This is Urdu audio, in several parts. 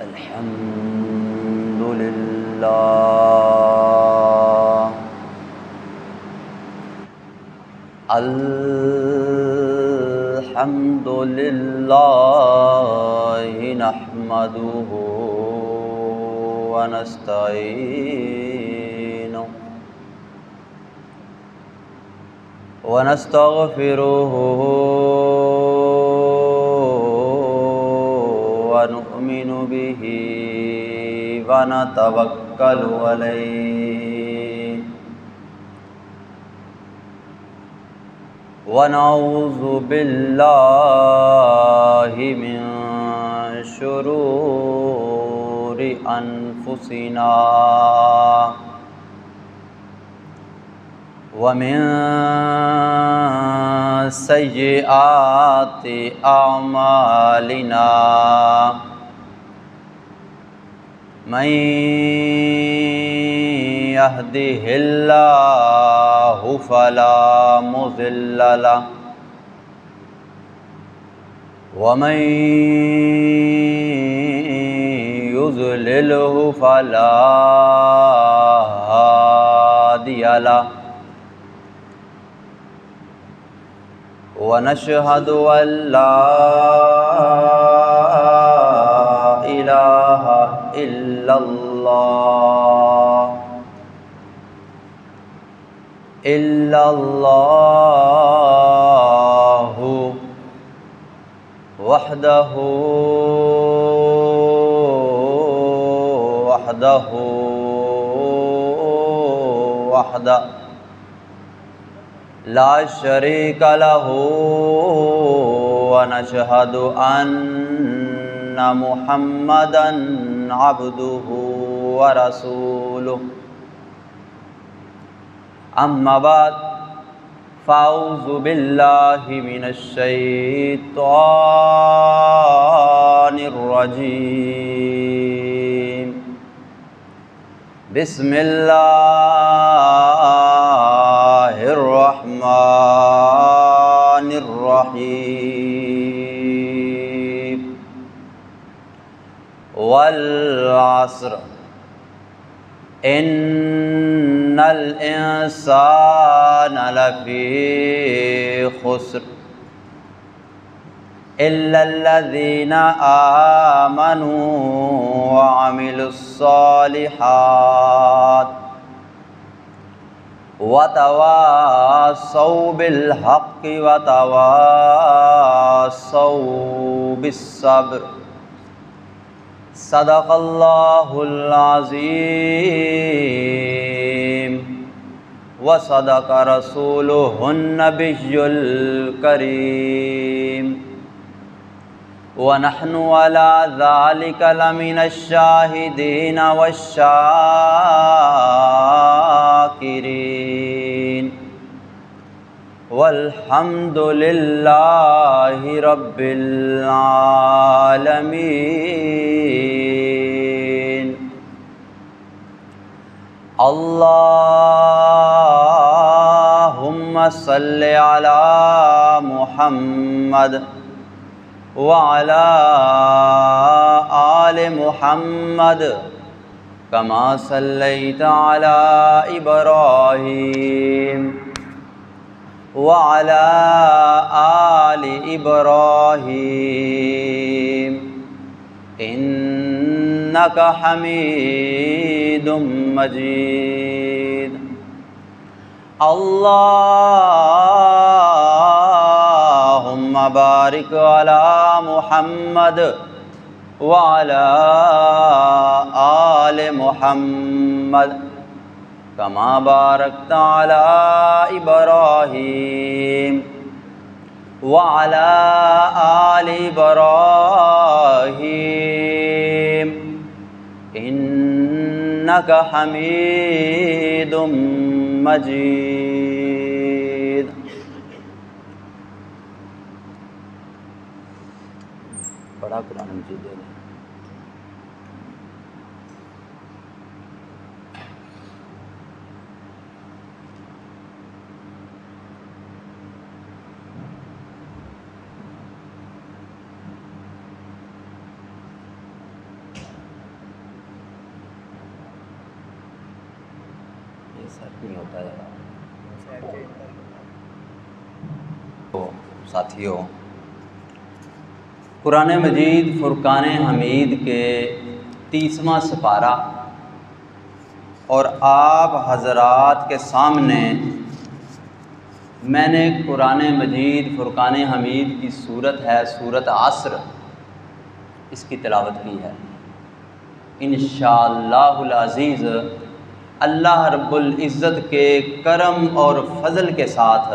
الحمد لله الحمد لله نحمده ونستعينه ونستغفره ونؤمن به ونتوكل عليه ونعوذ بالله من شرور أنفسنا ومن سيئات أعمالنا من يهده الله فلا مضل له ومن يضلله فلا هادي له ونشهد أن لا إله إلا الله وحده لا شريك له ونشهد أن محمدًا عبده ورسوله أما بعد فأعوذ بالله من الشيطان الرجيم بسم الله الرحمن الرحيم والعصر إن الإنسان لفي خسر إلا الذين آمنوا وعملوا الصالحات وتواصوا بالحق وتواصوا بالصبر صدق الله العظيم وصدق رسوله النبي الكريم ونحن على ذلك لمن الشاهدين والشاكرين والحمد لله رب العالمين اللهم صل على محمد وعلى آل محمد كما صليت على إبراهيم وعلى آل إبراهيم إنك حميد مجيد اللهم بارك على محمد وعلى آل محمد كما باركت على إبراهيم وعلى آل إبراهيم إنك حميد مجيد بڑا قرآن مجید ہے. سیٹ نہیں ہوتا ہے۔ تو ساتھیوں، قرآن مجید فرقان حمید کے 30واں سپارہ اور آپ حضرات کے سامنے میں نے قرآن مجید فرقان حمید کی صورت ہے سورۃ عصر، اس کی تلاوت کی ہے۔ انشاءاللہ العزیز اللہ رب العزت کے کرم اور فضل کے ساتھ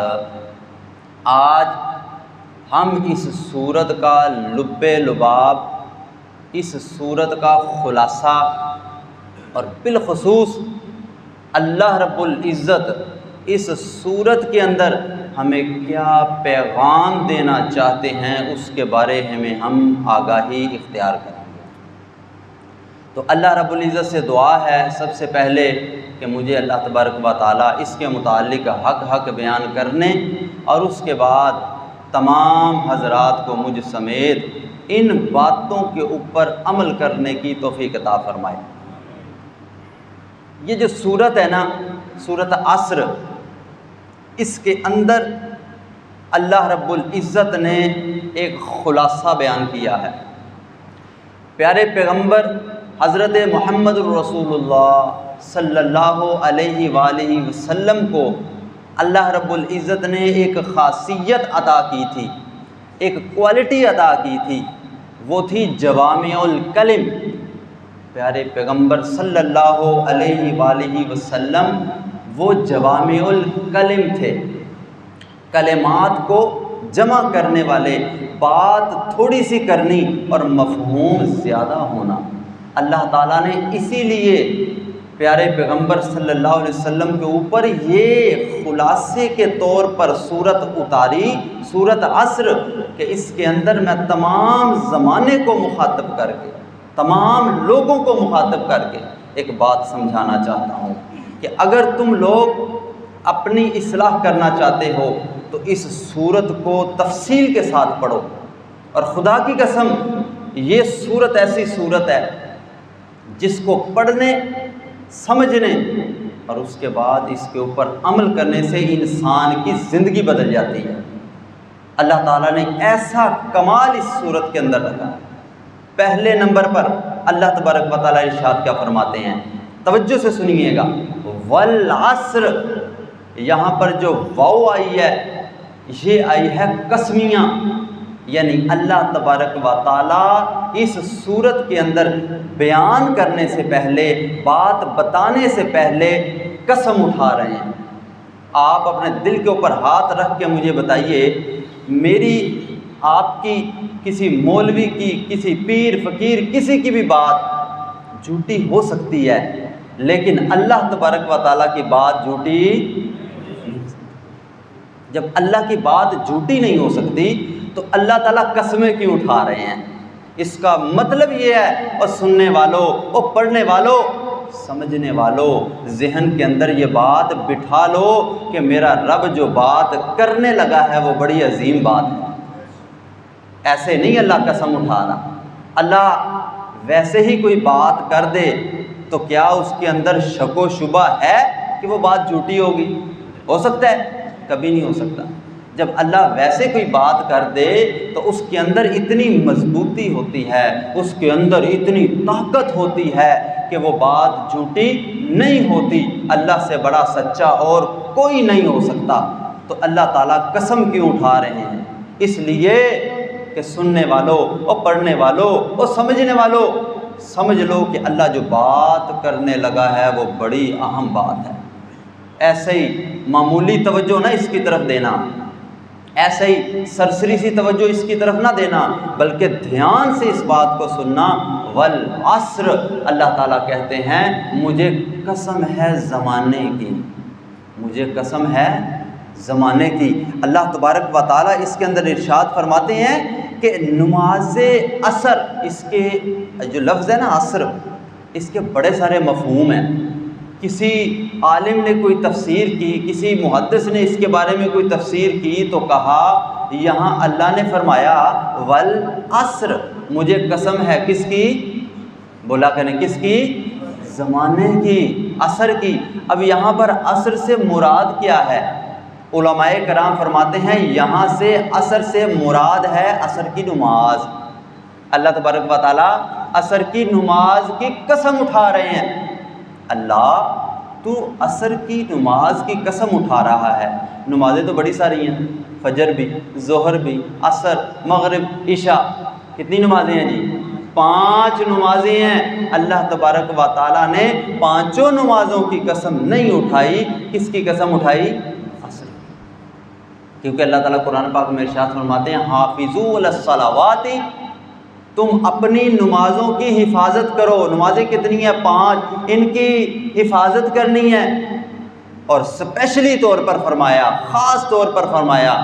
آج ہم اس صورت کا لب لباب، اس صورت کا خلاصہ اور بالخصوص اللہ رب العزت اس صورت کے اندر ہمیں کیا پیغام دینا چاہتے ہیں اس کے بارے میں ہم آگاہی اختیار کریں گے۔ تو اللہ رب العزت سے دعا ہے سب سے پہلے کہ مجھے اللہ تبارک و تعالیٰ اس کے متعلق حق بیان کرنے اور اس کے بعد تمام حضرات کو مجھ سمیت ان باتوں کے اوپر عمل کرنے کی توفیق عطا فرمائے۔ یہ جو صورت ہے نا، سورۃ عصر، اس کے اندر اللہ رب العزت نے ایک خلاصہ بیان کیا ہے۔ پیارے پیغمبر حضرت محمد الرسول اللہ صلی اللہ علیہ وآلہ وسلم کو اللہ رب العزت نے ایک خاصیت عطا کی تھی، ایک کوالٹی عطا کی تھی، وہ تھی جوامع الکلم۔ پیارے پیغمبر صلی اللہ علیہ وآلہ وسلم وہ جوامع الکلم تھے، کلمات کو جمع کرنے والے، بات تھوڑی سی کرنی اور مفہوم زیادہ ہونا۔ اللہ تعالیٰ نے اسی لیے پیارے پیغمبر صلی اللہ علیہ وسلم کے اوپر یہ خلاصے کے طور پر صورت اتاری، سورۃ عصر، کہ اس کے اندر میں تمام زمانے کو مخاطب کر کے، تمام لوگوں کو مخاطب کر کے ایک بات سمجھانا چاہتا ہوں کہ اگر تم لوگ اپنی اصلاح کرنا چاہتے ہو تو اس صورت کو تفصیل کے ساتھ پڑھو۔ اور خدا کی قسم یہ صورت ایسی صورت ہے جس کو پڑھنے، سمجھنے اور اس کے بعد اس کے اوپر عمل کرنے سے انسان کی زندگی بدل جاتی ہے۔ اللہ تعالیٰ نے ایسا کمال اس صورت کے اندر رکھا۔ پہلے نمبر پر اللہ تبارک و تعالیٰ ارشاد کیا فرماتے ہیں، توجہ سے سنیے گا، والعصر، یہاں پر جو واو آئی ہے یہ آئی ہے قسمیاں، یعنی اللہ تبارک و تعالیٰ اس صورت کے اندر بیان کرنے سے پہلے، بات بتانے سے پہلے قسم اٹھا رہے ہیں۔ آپ اپنے دل کے اوپر ہاتھ رکھ کے مجھے بتائیے، میری، آپ کی، کسی مولوی کی، کسی پیر فقیر، کسی کی بھی بات جھوٹی ہو سکتی ہے، لیکن اللہ تبارک و تعالیٰ کی بات جھوٹی، جب اللہ کی بات جھوٹی نہیں ہو سکتی تو اللہ تعالیٰ قسمیں کیوں اٹھا رہے ہیں؟ اس کا مطلب یہ ہے، اور سننے والوں، اور پڑھنے والوں، سمجھنے والوں، ذہن کے اندر یہ بات بٹھا لو کہ میرا رب جو بات کرنے لگا ہے وہ بڑی عظیم بات ہے۔ ایسے نہیں اللہ قسم اٹھا رہا۔ اللہ ویسے ہی کوئی بات کر دے تو کیا اس کے اندر شک و شبہ ہے کہ وہ بات جھوٹی ہوگی؟ ہو سکتا ہے؟ کبھی نہیں ہو سکتا۔ جب اللہ ویسے کوئی بات کر دے تو اس کے اندر اتنی مضبوطی ہوتی ہے، اس کے اندر اتنی طاقت ہوتی ہے کہ وہ بات جھوٹی نہیں ہوتی۔ اللہ سے بڑا سچا اور کوئی نہیں ہو سکتا۔ تو اللہ تعالیٰ قسم کیوں اٹھا رہے ہیں؟ اس لیے کہ سننے والوں اور پڑھنے والوں اور سمجھنے والوں، سمجھ لو کہ اللہ جو بات کرنے لگا ہے وہ بڑی اہم بات ہے۔ ایسے ہی معمولی توجہ نہ اس کی طرف دینا، ایسے ہی سرسری سی توجہ اس کی طرف نہ دینا، بلکہ دھیان سے اس بات کو سننا۔ والعصر، اللہ تعالیٰ کہتے ہیں مجھے قسم ہے زمانے کی، مجھے قسم ہے زمانے کی۔ اللہ تبارک و تعالیٰ اس کے اندر ارشاد فرماتے ہیں کہ نماز عصر، اس کے جو لفظ ہے نا عصر، اس کے بڑے سارے مفہوم ہیں۔ کسی عالم نے کوئی تفسیر کی، کسی محدث نے اس کے بارے میں کوئی تفسیر کی تو کہا یہاں اللہ نے فرمایا والعصر، مجھے قسم ہے کس کی؟ بولا کہ نہیں، کس کی؟ زمانے کی۔ عصر کی۔ اب یہاں پر عصر سے مراد کیا ہے؟ علماء کرام فرماتے ہیں یہاں سے عصر سے مراد ہے عصر کی نماز۔ اللہ تبارک و تعالیٰ عصر کی نماز کی قسم اٹھا رہے ہیں۔ اللہ تو عصر کی نماز کی قسم اٹھا رہا ہے۔ نمازیں تو بڑی ساری ہیں، فجر بھی، ظہر بھی، عصر، مغرب، عشاء، کتنی نمازیں ہیں جی؟ 5 نمازیں ہیں۔ اللہ تبارک و تعالیٰ نے 5 نمازوں کی قسم نہیں اٹھائی، کس کی قسم اٹھائی؟ عصر۔ کیونکہ اللہ تعالیٰ قرآن پاک میں ارشاد فرماتے ہیں حافظوا علی الصلوات، تم اپنی نمازوں کی حفاظت کرو۔ نمازیں کتنی ہیں؟ 5، ان کی حفاظت کرنی ہے۔ اور اسپیشلی طور پر فرمایا، خاص طور پر فرمایا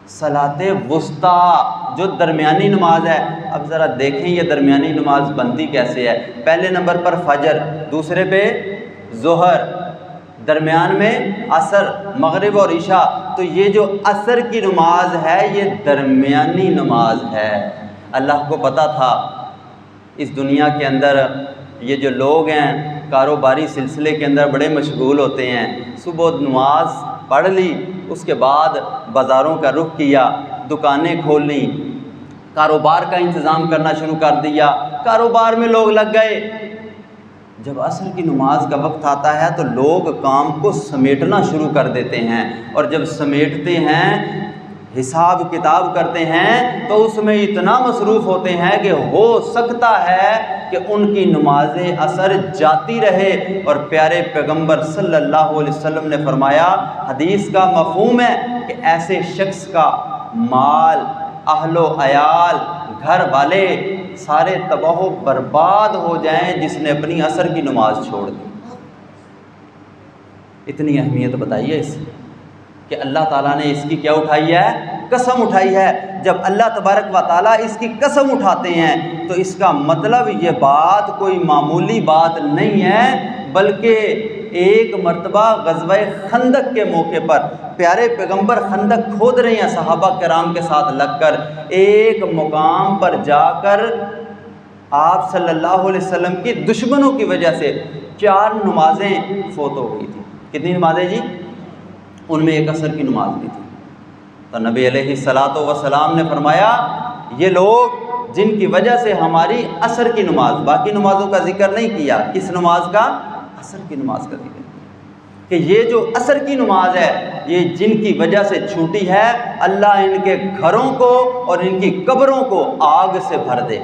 صلاۃ وسطیٰ، جو درمیانی نماز ہے۔ اب ذرا دیکھیں یہ درمیانی نماز بنتی کیسے ہے۔ پہلے نمبر پر فجر، دوسرے پہ ظہر، درمیان میں عصر، مغرب اور عشاء۔ تو یہ جو عصر کی نماز ہے یہ درمیانی نماز ہے۔ اللہ کو پتہ تھا اس دنیا کے اندر یہ جو لوگ ہیں کاروباری سلسلے کے اندر بڑے مشغول ہوتے ہیں، صبح نماز پڑھ لی، اس کے بعد بازاروں کا رخ کیا، دکانیں کھول لیں، کاروبار کا انتظام کرنا شروع کر دیا، کاروبار میں لوگ لگ گئے۔ جب عصر کی نماز کا وقت آتا ہے تو لوگ کام کو سمیٹنا شروع کر دیتے ہیں، اور جب سمیٹتے ہیں، حساب کتاب کرتے ہیں، تو اس میں اتنا مصروف ہوتے ہیں کہ ہو سکتا ہے کہ ان کی نماز عصر جاتی رہے۔ اور پیارے پیغمبر صلی اللہ علیہ وسلم نے فرمایا، حدیث کا مفہوم ہے کہ ایسے شخص کا مال، اہل و عیال، گھر والے سارے تباہ و برباد ہو جائیں جس نے اپنی عصر کی نماز چھوڑ دی۔ اتنی اہمیت بتائیے اس کہ اللہ تعالیٰ نے اس کی کیا اٹھائی ہے؟ قسم اٹھائی ہے۔ جب اللہ تبارک و تعالیٰ اس کی قسم اٹھاتے ہیں تو اس کا مطلب یہ بات کوئی معمولی بات نہیں ہے، بلکہ ایک مرتبہ غزوہ خندق کے موقع پر پیارے پیغمبر خندق کھود رہے ہیں صحابہ کرام کے ساتھ لگ کر۔ ایک مقام پر جا کر آپ صلی اللہ علیہ وسلم کی دشمنوں کی وجہ سے 4 نمازیں فوت ہو گئی تھیں۔ کتنی نمازیں جی؟ ان میں ایک عصر کی نماز بھی تھی۔ تو نبی علیہ الصلاۃ والسلام نے فرمایا یہ لوگ جن کی وجہ سے ہماری عصر کی نماز، باقی نمازوں کا ذکر نہیں کیا، کس نماز کا؟ عصر کی نماز کا ذکر کیا کہ یہ جو عصر کی نماز ہے یہ جن کی وجہ سے چھوٹی ہے، اللہ ان کے گھروں کو اور ان کی قبروں کو آگ سے بھر دے،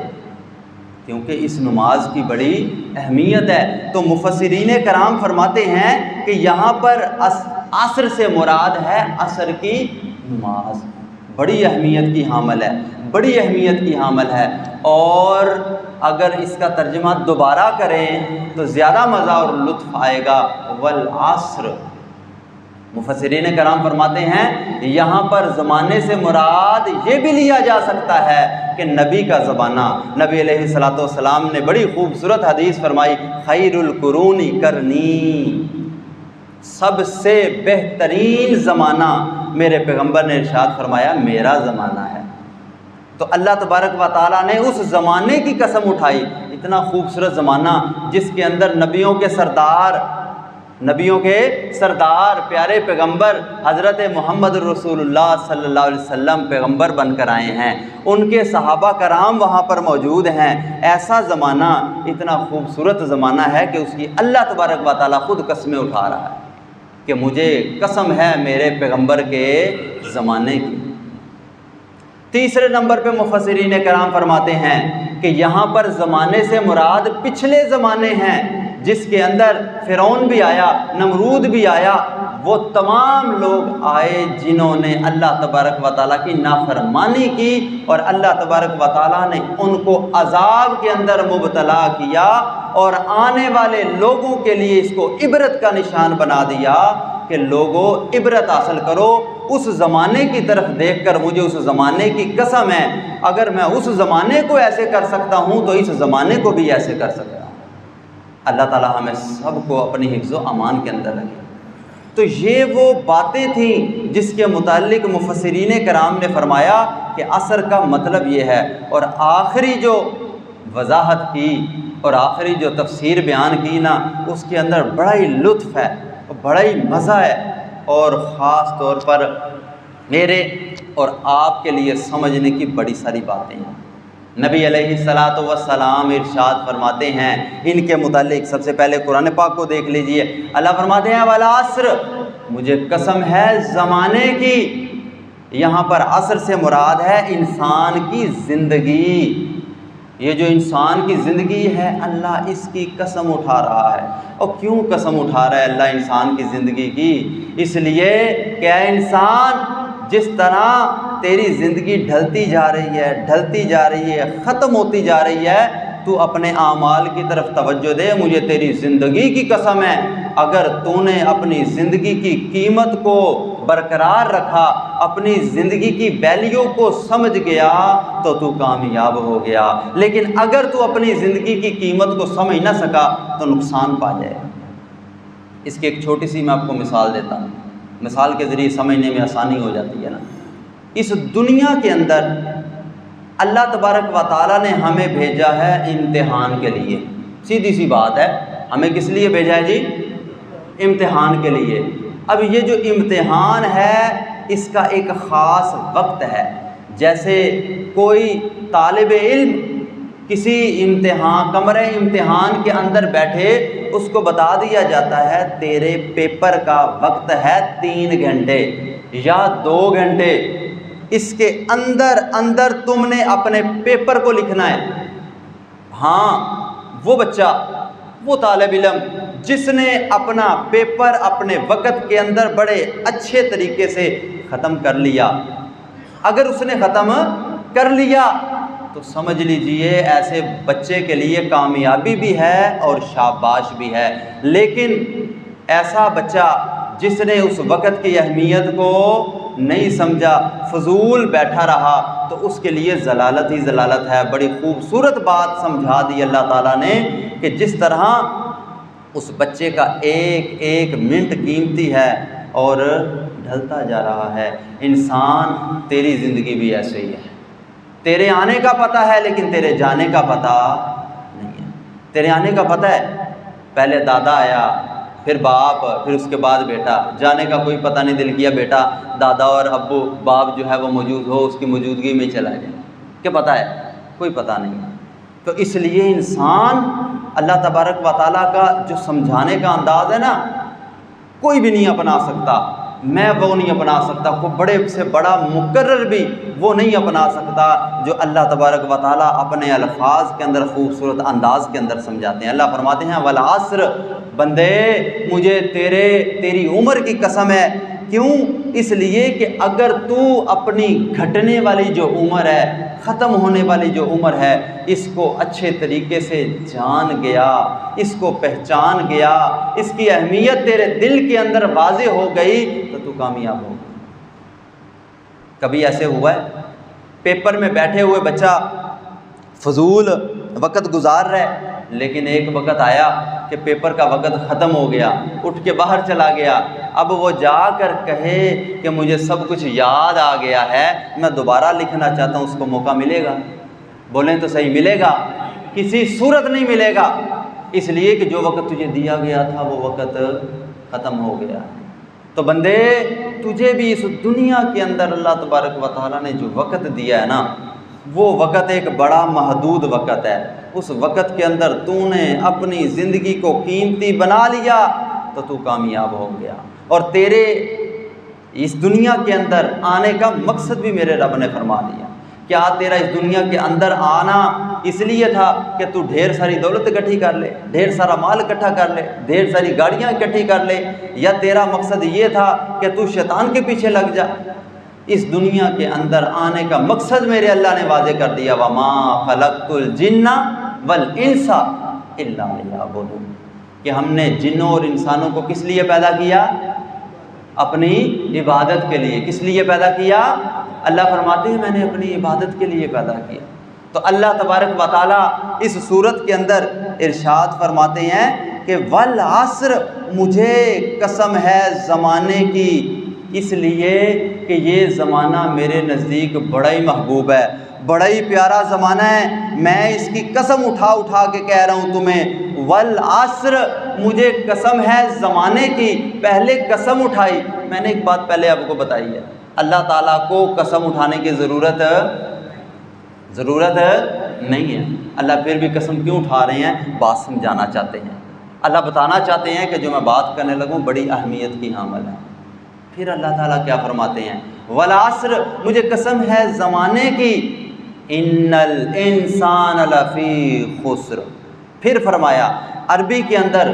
کیونکہ اس نماز کی بڑی اہمیت ہے۔ تو مفسرین کرام فرماتے ہیں کہ یہاں پر عصر سے مراد ہے عصر کی نماز، بڑی اہمیت کی حامل ہے، بڑی اہمیت کی حامل ہے۔ اور اگر اس کا ترجمہ دوبارہ کریں تو زیادہ مزہ اور لطف آئے گا۔ والعصر، مفسرین کرام فرماتے ہیں یہاں پر زمانے سے مراد یہ بھی لیا جا سکتا ہے کہ نبی کا زمانہ۔ نبی علیہ الصلوۃ والسلام نے بڑی خوبصورت حدیث فرمائی، خیر القرون کرنی، سب سے بہترین زمانہ میرے پیغمبر نے ارشاد فرمایا میرا زمانہ ہے۔ تو اللہ تبارک و تعالیٰ نے اس زمانے کی قسم اٹھائی، اتنا خوبصورت زمانہ جس کے اندر نبیوں کے سردار پیارے پیغمبر حضرت محمد رسول اللہ صلی اللہ علیہ وسلم پیغمبر بن کر آئے ہیں، ان کے صحابہ کرام وہاں پر موجود ہیں۔ ایسا زمانہ، اتنا خوبصورت زمانہ ہے کہ اس کی اللہ تبارک و تعالیٰ خود قسمیں اٹھا رہا ہے کہ مجھے قسم ہے میرے پیغمبر کے زمانے کی۔ تیسرے نمبر پہ مفسرین کرام فرماتے ہیں کہ یہاں پر زمانے سے مراد پچھلے زمانے ہیں جس کے اندر فرعون بھی آیا، نمرود بھی آیا، وہ تمام لوگ آئے جنہوں نے اللہ تبارک و تعالیٰ کی نافرمانی کی، اور اللہ تبارک و تعالیٰ نے ان کو عذاب کے اندر مبتلا کیا، اور آنے والے لوگوں کے لیے اس کو عبرت کا نشان بنا دیا کہ لوگوں عبرت حاصل کرو۔ اس زمانے کی طرف دیکھ کر مجھے اس زمانے کی قسم ہے، اگر میں اس زمانے کو ایسے کر سکتا ہوں تو اس زمانے کو بھی ایسے کر سکتا ہوں۔ اللہ تعالیٰ ہمیں سب کو اپنی حفظ و امان کے اندر رکھے۔ تو یہ وہ باتیں تھیں جس کے متعلق مفسرین کرام نے فرمایا کہ عصر کا مطلب یہ ہے۔ اور آخری جو وضاحت کی اور آخری جو تفسیر بیان کی نا، اس کے اندر بڑا ہی لطف ہے، بڑا ہی مزہ ہے، اور خاص طور پر میرے اور آپ کے لیے سمجھنے کی بڑی ساری باتیں ہیں۔ نبی علیہ الصلاۃ والسلام ارشاد فرماتے ہیں ان کے متعلق، سب سے پہلے قرآن پاک کو دیکھ لیجئے، اللہ فرماتے ہیں والعصر، مجھے قسم ہے زمانے کی۔ یہاں پر عصر سے مراد ہے انسان کی زندگی۔ یہ جو انسان کی زندگی ہے، اللہ اس کی قسم اٹھا رہا ہے۔ اور کیوں قسم اٹھا رہا ہے اللہ انسان کی زندگی کی؟ اس لیے کہ اے انسان، جس طرح تیری زندگی ڈھلتی جا رہی ہے، ختم ہوتی جا رہی ہے، تو اپنے اعمال کی طرف توجہ دے۔ مجھے تیری زندگی کی قسم ہے، اگر تو نے اپنی زندگی کی قیمت کو برقرار رکھا، اپنی زندگی کی ویلیو کو سمجھ گیا، تو کامیاب ہو گیا۔ لیکن اگر تو اپنی زندگی کی قیمت کو سمجھ نہ سکا تو نقصان پا جائے۔ اس کی ایک چھوٹی سی میں آپ کو مثال دیتا ہوں، مثال کے ذریعے سمجھنے میں آسانی ہو جاتی ہے نا۔ اس دنیا کے اندر اللہ تبارک و تعالیٰ نے ہمیں بھیجا ہے امتحان کے لیے۔ سیدھی سی بات ہے، ہمیں کس لیے بھیجا ہے جی؟ امتحان کے لیے۔ اب یہ جو امتحان ہے اس کا ایک خاص وقت ہے۔ جیسے کوئی طالب علم کسی کمرے امتحان کے اندر بیٹھے، اس کو بتا دیا جاتا ہے تیرے پیپر کا وقت ہے 3 گھنٹے یا 2 گھنٹے، اس کے اندر تم نے اپنے پیپر کو لکھنا ہے۔ ہاں، وہ بچہ، وہ طالب علم جس نے اپنا پیپر اپنے وقت کے اندر بڑے اچھے طریقے سے ختم کر لیا، اگر اس نے ختم کر لیا تو سمجھ لیجئے ایسے بچے کے لیے کامیابی بھی ہے اور شاباش بھی ہے۔ لیکن ایسا بچہ جس نے اس وقت کی اہمیت کو نہیں سمجھا، فضول بیٹھا رہا، تو اس کے لیے ضلالت ہی ضلالت ہے۔ بڑی خوبصورت بات سمجھا دی اللہ تعالیٰ نے کہ جس طرح اس بچے کا ایک منٹ قیمتی ہے اور ڈھلتا جا رہا ہے، انسان تیری زندگی بھی ایسے ہی ہے۔ تیرے آنے کا پتہ ہے لیکن تیرے جانے کا پتہ نہیں ہے۔ تیرے آنے کا پتہ ہے، پہلے دادا آیا، پھر باپ، پھر اس کے بعد بیٹا۔ جانے کا کوئی پتہ نہیں، دل کیا بیٹا دادا اور ابو باپ جو ہے وہ موجود ہو، اس کی موجودگی میں چلا جائے۔ کیا پتہ ہے؟ کوئی پتہ نہیں۔ تو اس لیے انسان اللہ تبارک و تعالیٰ کا جو سمجھانے کا انداز ہے نا، کوئی بھی نہیں اپنا سکتا۔ میں وہ نہیں اپنا سکتا، کوئی بڑے سے بڑا مقرر بھی وہ نہیں اپنا سکتا جو اللہ تبارک و تعالیٰ اپنے الفاظ کے اندر خوبصورت انداز کے اندر سمجھاتے ہیں۔ اللہ فرماتے ہیں والعصر، بندے مجھے تیری عمر کی قسم ہے۔ کیوں؟ اس لیے کہ اگر تو اپنی گھٹنے والی جو عمر ہے، ختم ہونے والی جو عمر ہے، اس کو اچھے طریقے سے جان گیا، اس کو پہچان گیا، اس کی اہمیت تیرے دل کے اندر واضح ہو گئی، تو کامیاب ہو۔ کبھی ایسے ہوا ہے پیپر میں بیٹھے ہوئے بچہ فضول وقت گزار رہا ہے، لیکن ایک وقت آیا کہ پیپر کا وقت ختم ہو گیا، اٹھ کے باہر چلا گیا، اب وہ جا کر کہے کہ مجھے سب کچھ یاد آ گیا ہے، میں دوبارہ لکھنا چاہتا ہوں، اس کو موقع ملے گا؟ بولیں تو صحیح، ملے گا؟ کسی صورت نہیں ملے گا، اس لیے کہ جو وقت تجھے دیا گیا تھا وہ وقت ختم ہو گیا۔ تو بندے تجھے بھی اس دنیا کے اندر اللہ تبارک و تعالیٰ نے جو وقت دیا ہے نا، وہ وقت ایک بڑا محدود وقت ہے۔ اس وقت کے اندر تو نے اپنی زندگی کو قیمتی بنا لیا تو کامیاب ہو گیا۔ اور تیرے اس دنیا کے اندر آنے کا مقصد بھی میرے رب نے فرما دیا۔ کیا تیرا اس دنیا کے اندر آنا اس لیے تھا کہ تو ڈھیر ساری دولت اکٹھی کر لے، ڈھیر سارا مال اکٹھا کر لے، ڈھیر ساری گاڑیاں اکٹھی کر لے، یا تیرا مقصد یہ تھا کہ تو شیطان کے پیچھے لگ جا؟ اس دنیا کے اندر آنے کا مقصد میرے اللہ نے واضح کر دیا، وَمَا خَلَقْتُ الْجِنَّ وَالْإِنسَ إِلَّا لِيَعْبُدُونِ، کہ ہم نے جنوں اور انسانوں کو کس لیے پیدا کیا؟ اپنی عبادت کے لیے۔ کس لیے پیدا کیا؟ اللہ فرماتے ہیں میں نے اپنی عبادت کے لیے پیدا کیا۔ تو اللہ تبارک و تعالیٰ اس صورت کے اندر ارشاد فرماتے ہیں کہ والعصر، مجھے قسم ہے زمانے کی، اس لیے کہ یہ زمانہ میرے نزدیک بڑا ہی محبوب ہے، بڑا ہی پیارا زمانہ ہے۔ میں اس کی قسم اٹھا اٹھا کے کہہ رہا ہوں تمہیں، والعصر، مجھے قسم ہے زمانے کی، پہلے قسم اٹھائی۔ میں نے ایک بات پہلے آپ کو بتائی ہے، اللہ تعالیٰ کو قسم اٹھانے کی ضرورت نہیں ہے۔ اللہ پھر بھی قسم کیوں اٹھا رہے ہیں؟ بات سمجھانا چاہتے ہیں، اللہ بتانا چاہتے ہیں کہ جو میں بات کرنے لگوں بڑی اہمیت کی حامل ہے۔ پھر اللہ تعالیٰ کیا فرماتے ہیں؟ والعصر، مجھے قسم ہے زمانے کی، ان الانسان لفی خسر۔ پھر فرمایا عربی کے اندر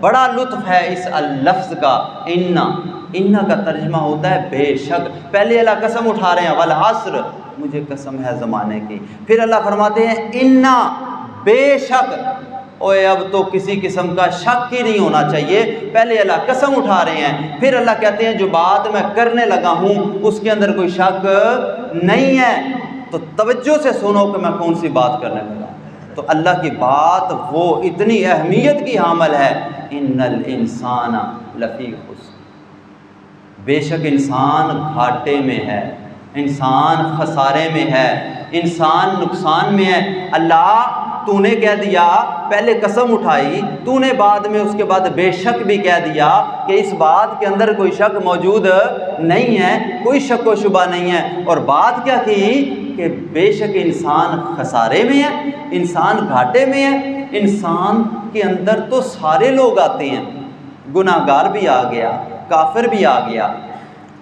بڑا لطف ہے اس لفظ کا، ان کا ترجمہ ہوتا ہے بے شک۔ پہلے اللہ قسم اٹھا رہے ہیں والعصر، مجھے قسم ہے زمانے کی، پھر اللہ فرماتے ہیں ان، بے شک۔ اوے اب تو کسی قسم کا شک ہی نہیں ہونا چاہیے، پہلے اللہ قسم اٹھا رہے ہیں، پھر اللہ کہتے ہیں جو بات میں کرنے لگا ہوں اس کے اندر کوئی شک نہیں ہے۔ تو توجہ سے سنو کہ میں کون سی بات کرنے لگا۔ تو اللہ کی بات وہ اتنی اہمیت کی حامل ہے، ان الانسان لفی خسر، بے شک انسان گھاٹے میں ہے، انسان خسارے میں ہے، انسان نقصان میں ہے۔ اللہ تو نے کہہ دیا، پہلے قسم اٹھائی تو نے، بعد میں اس کے بعد بے شک بھی کہہ دیا کہ اس بات کے اندر کوئی شک موجود نہیں ہے، کوئی شک و شبہ نہیں ہے۔ اور بات کیا کی کہ بے شک انسان خسارے میں ہے، انسان گھاٹے میں ہے۔ انسان کے اندر تو سارے لوگ آتے ہیں، گناہ گار بھی آ گیا، کافر بھی آ گیا،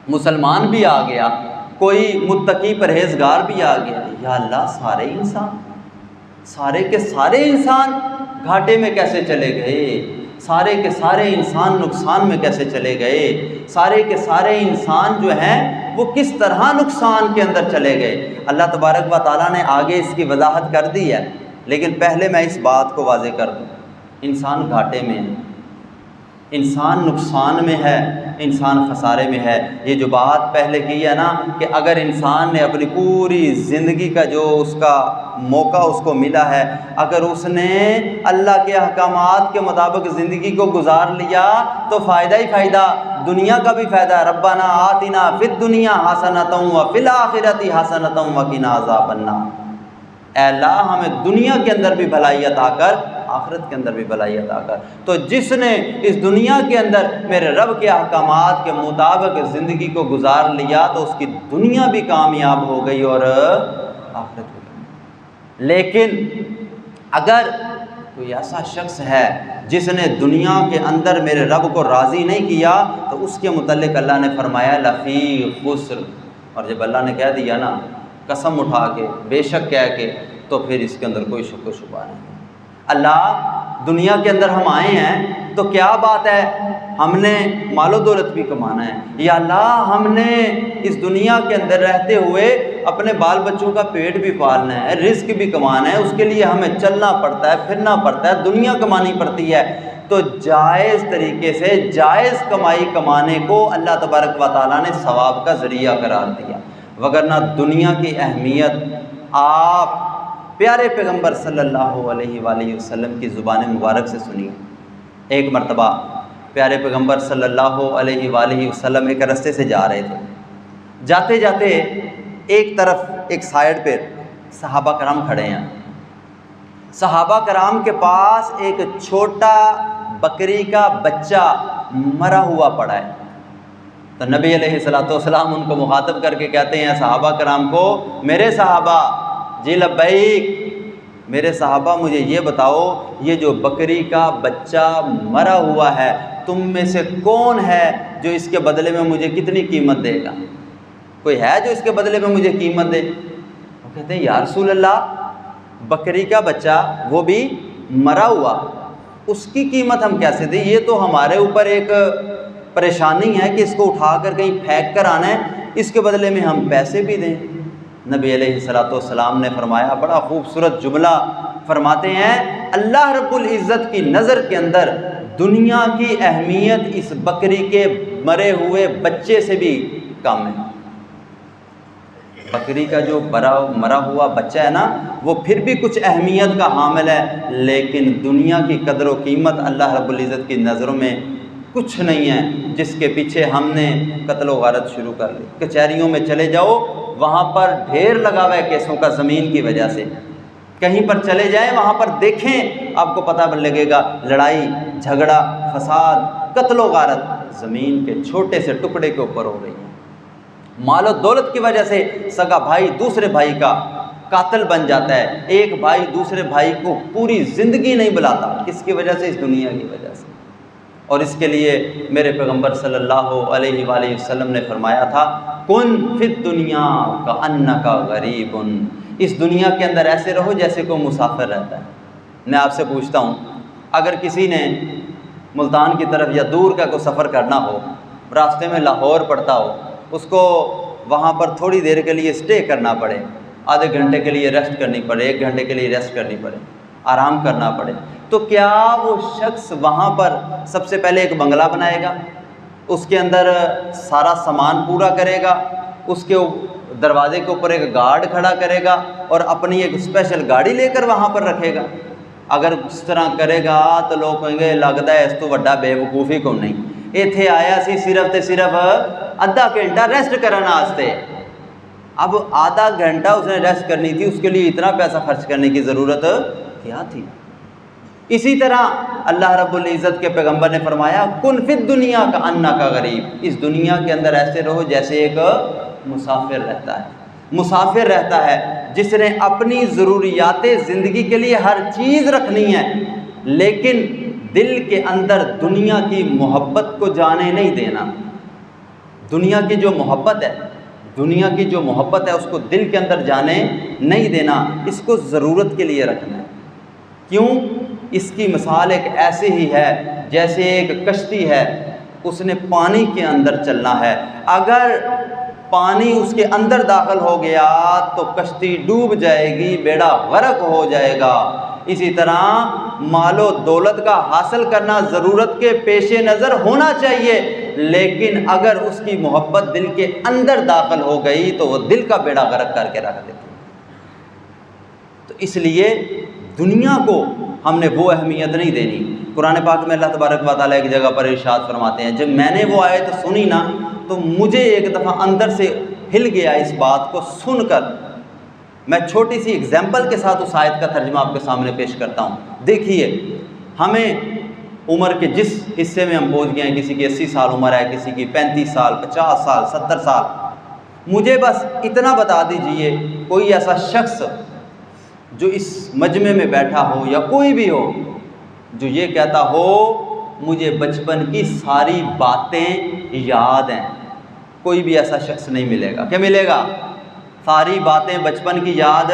مسلمان بھی آ گیا، کوئی متقی پرہیزگار بھی آ گیا۔ یا اللہ، سارے انسان، سارے کے سارے انسان گھاٹے میں کیسے چلے گئے؟ سارے کے سارے انسان نقصان میں کیسے چلے گئے؟ سارے کے سارے انسان جو ہیں وہ کس طرح نقصان کے اندر چلے گئے؟ اللہ تبارک و تعالیٰ نے آگے اس کی وضاحت کر دی ہے، لیکن پہلے میں اس بات کو واضح کر دوں، انسان گھاٹے میں ہے، انسان نقصان میں ہے، انسان خسارے میں ہے۔ یہ جو بات پہلے کی ہے نا کہ اگر انسان نے اپنی پوری زندگی کا جو اس کا موقع اس کو ملا ہے، اگر اس نے اللہ کے احکامات کے مطابق زندگی کو گزار لیا تو فائدہ ہی فائدہ، دنیا کا بھی فائدہ ہے۔ ربنا آتنا فی الدنیا حسنۃ وفی الآخرۃ حسنۃ وقنا عذاب النار۔ اے اللہ، ہمیں دنیا کے اندر بھی بھلائی عطا کر، آخرت کے اندر بھی بھلائی عطا کر۔ تو جس نے اس دنیا کے اندر میرے رب کے احکامات کے مطابق زندگی کو گزار لیا تو اس کی دنیا بھی کامیاب ہو گئی اور آخرت بھی۔ لیکن اگر کوئی ایسا شخص ہے جس نے دنیا کے اندر میرے رب کو راضی نہیں کیا تو اس کے متعلق اللہ نے فرمایا لفی خسر۔ اور جب اللہ نے کہہ دیا نا قسم اٹھا کے، بے شک کہہ کے، تو پھر اس کے اندر کوئی شک و شبہ نہیں۔ اللہ، دنیا کے اندر ہم آئے ہیں تو کیا بات ہے، ہم نے مال و دولت بھی کمانا ہے، یا اللہ ہم نے اس دنیا کے اندر رہتے ہوئے اپنے بال بچوں کا پیٹ بھی پالنا ہے، رزق بھی کمانا ہے، اس کے لیے ہمیں چلنا پڑتا ہے، پھرنا پڑتا ہے، دنیا کمانی پڑتی ہے۔ تو جائز طریقے سے جائز کمائی کمانے کو اللہ تبارک و تعالیٰ نے ثواب کا ذریعہ قرار دیا، وگرنہ دنیا کی اہمیت آپ پیارے پیغمبر صلی اللہ علیہ وآلہ وسلم کی زبان مبارک سے سنیے۔ ایک مرتبہ پیارے پیغمبر صلی اللہ علیہ وآلہ وسلم ایک رستے سے جا رہے تھے، جاتے جاتے ایک طرف ایک سائیڈ پہ صحابہ کرام کھڑے ہیں، صحابہ کرام کے پاس ایک چھوٹا بکری کا بچہ مرا ہوا پڑا ہے۔ تو نبی علیہ الصلوۃ والسلام ان کو مخاطب کر کے کہتے ہیں صحابہ کرام کو، میرے صحابہ، جی لبیک، میرے صحابہ مجھے یہ بتاؤ، یہ جو بکری کا بچہ مرا ہوا ہے تم میں سے کون ہے جو اس کے بدلے میں مجھے کتنی قیمت دے گا؟ کوئی ہے جو اس کے بدلے میں مجھے قیمت دے؟ وہ کہتے ہیں یا رسول اللہ، بکری کا بچہ وہ بھی مرا ہوا، اس کی قیمت ہم کیسے دیں؟ یہ تو ہمارے اوپر ایک پریشانی ہے کہ اس کو اٹھا کر کہیں پھینک کر آنا ہے، اس کے بدلے میں ہم پیسے بھی دیں۔ نبی علیہ الصلوۃ والسلام نے فرمایا، بڑا خوبصورت جملہ فرماتے ہیں، اللہ رب العزت کی نظر کے اندر دنیا کی اہمیت اس بکری کے مرے ہوئے بچے سے بھی کم ہے۔ بکری کا جو مرا ہوا بچہ ہے نا، وہ پھر بھی کچھ اہمیت کا حامل ہے، لیکن دنیا کی قدر و قیمت اللہ رب العزت کی نظروں میں کچھ نہیں ہے، جس کے پیچھے ہم نے قتل و غارت شروع کر لی۔ کچہریوں میں چلے جاؤ، وہاں پر ڈھیر لگا ہوا ہے کیسوں کا، زمین کی وجہ سے کہیں پر چلے جائیں وہاں پر دیکھیں آپ کو پتہ لگے گا، لڑائی جھگڑا فساد قتل و غارت زمین کے چھوٹے سے ٹکڑے کے اوپر ہو رہی ہے۔ مال و دولت کی وجہ سے سگا بھائی دوسرے بھائی کا قاتل بن جاتا ہے، ایک بھائی دوسرے بھائی کو پوری زندگی نہیں بلاتا، کس کی وجہ سے؟ اس دنیا کی وجہ سے۔ اور اس کے لیے میرے پیغمبر صلی اللہ علیہ وآلہ وسلم نے فرمایا تھا، کن فی الدنیا کأنک غریب، اس دنیا کے اندر ایسے رہو جیسے کوئی مسافر رہتا ہے۔ میں آپ سے پوچھتا ہوں، اگر کسی نے ملتان کی طرف یا دور کا کوئی سفر کرنا ہو، راستے میں لاہور پڑتا ہو، اس کو وہاں پر تھوڑی دیر کے لیے اسٹے کرنا پڑے، آدھے گھنٹے کے لیے ریسٹ کرنی پڑے، 1 گھنٹے کے لیے ریسٹ کرنی پڑے، آرام کرنا پڑے، تو کیا وہ شخص وہاں پر سب سے پہلے ایک بنگلہ بنائے گا، اس کے اندر سارا سامان پورا کرے گا، اس کے دروازے کے اوپر ایک گارڈ کھڑا کرے گا اور اپنی ایک اسپیشل گاڑی لے کر وہاں پر رکھے گا؟ اگر اس طرح کرے گا تو لوگ کہیں گے لگتا ہے اس تو بڑا بے وقوفی کو نہیں، ایتھے آیا سی صرف تے صرف آدھا گھنٹہ ریسٹ کرنا واسطے، اب آدھا گھنٹہ اس نے ریسٹ کرنی تھی، اس کے لیے اتنا پیسہ خرچ کرنے کی ضرورت کیا تھی؟ اسی طرح اللہ رب العزت کے پیغمبر نے فرمایا، کن فی الدنیا کأنک غریب، اس دنیا کے اندر ایسے رہو جیسے ایک مسافر رہتا ہے۔ مسافر رہتا ہے جس نے اپنی ضروریات زندگی کے لیے ہر چیز رکھنی ہے، لیکن دل کے اندر دنیا کی محبت کو جانے نہیں دینا۔ دنیا کی جو محبت ہے، دنیا کی جو محبت ہے اس کو دل کے اندر جانے نہیں دینا، اس کو ضرورت کے لیے رکھنا ہے۔ کیوں؟ اس کی مثال ایک ایسی ہی ہے جیسے ایک کشتی ہے، اس نے پانی کے اندر چلنا ہے، اگر پانی اس کے اندر داخل ہو گیا تو کشتی ڈوب جائے گی، بیڑا غرق ہو جائے گا۔ اسی طرح مال و دولت کا حاصل کرنا ضرورت کے پیش نظر ہونا چاہیے، لیکن اگر اس کی محبت دل کے اندر داخل ہو گئی تو وہ دل کا بیڑا غرق کر کے رکھ دیتی۔ تو اس لیے دنیا کو ہم نے وہ اہمیت نہیں دینی۔ قرآن پاک میں اللہ تبارک و تعالیٰ ایک جگہ پر ارشاد فرماتے ہیں، جب میں نے وہ آیت سنی نا تو مجھے ایک دفعہ اندر سے ہل گیا اس بات کو سن کر۔ میں چھوٹی سی اگزامپل کے ساتھ اس آیت کا ترجمہ آپ کے سامنے پیش کرتا ہوں۔ دیکھیے، ہمیں عمر کے جس حصے میں ہم پہنچ گئے ہیں، کسی کی 80 سال عمر ہے، کسی کی 35 سال 50 سال 70 سال، مجھے بس اتنا بتا دیجئے کوئی ایسا شخص جو اس مجمع میں بیٹھا ہو یا کوئی بھی ہو جو یہ کہتا ہو مجھے بچپن کی ساری باتیں یاد ہیں۔ کوئی بھی ایسا شخص نہیں ملے گا۔ کیا ملے گا؟ ساری باتیں بچپن کی یاد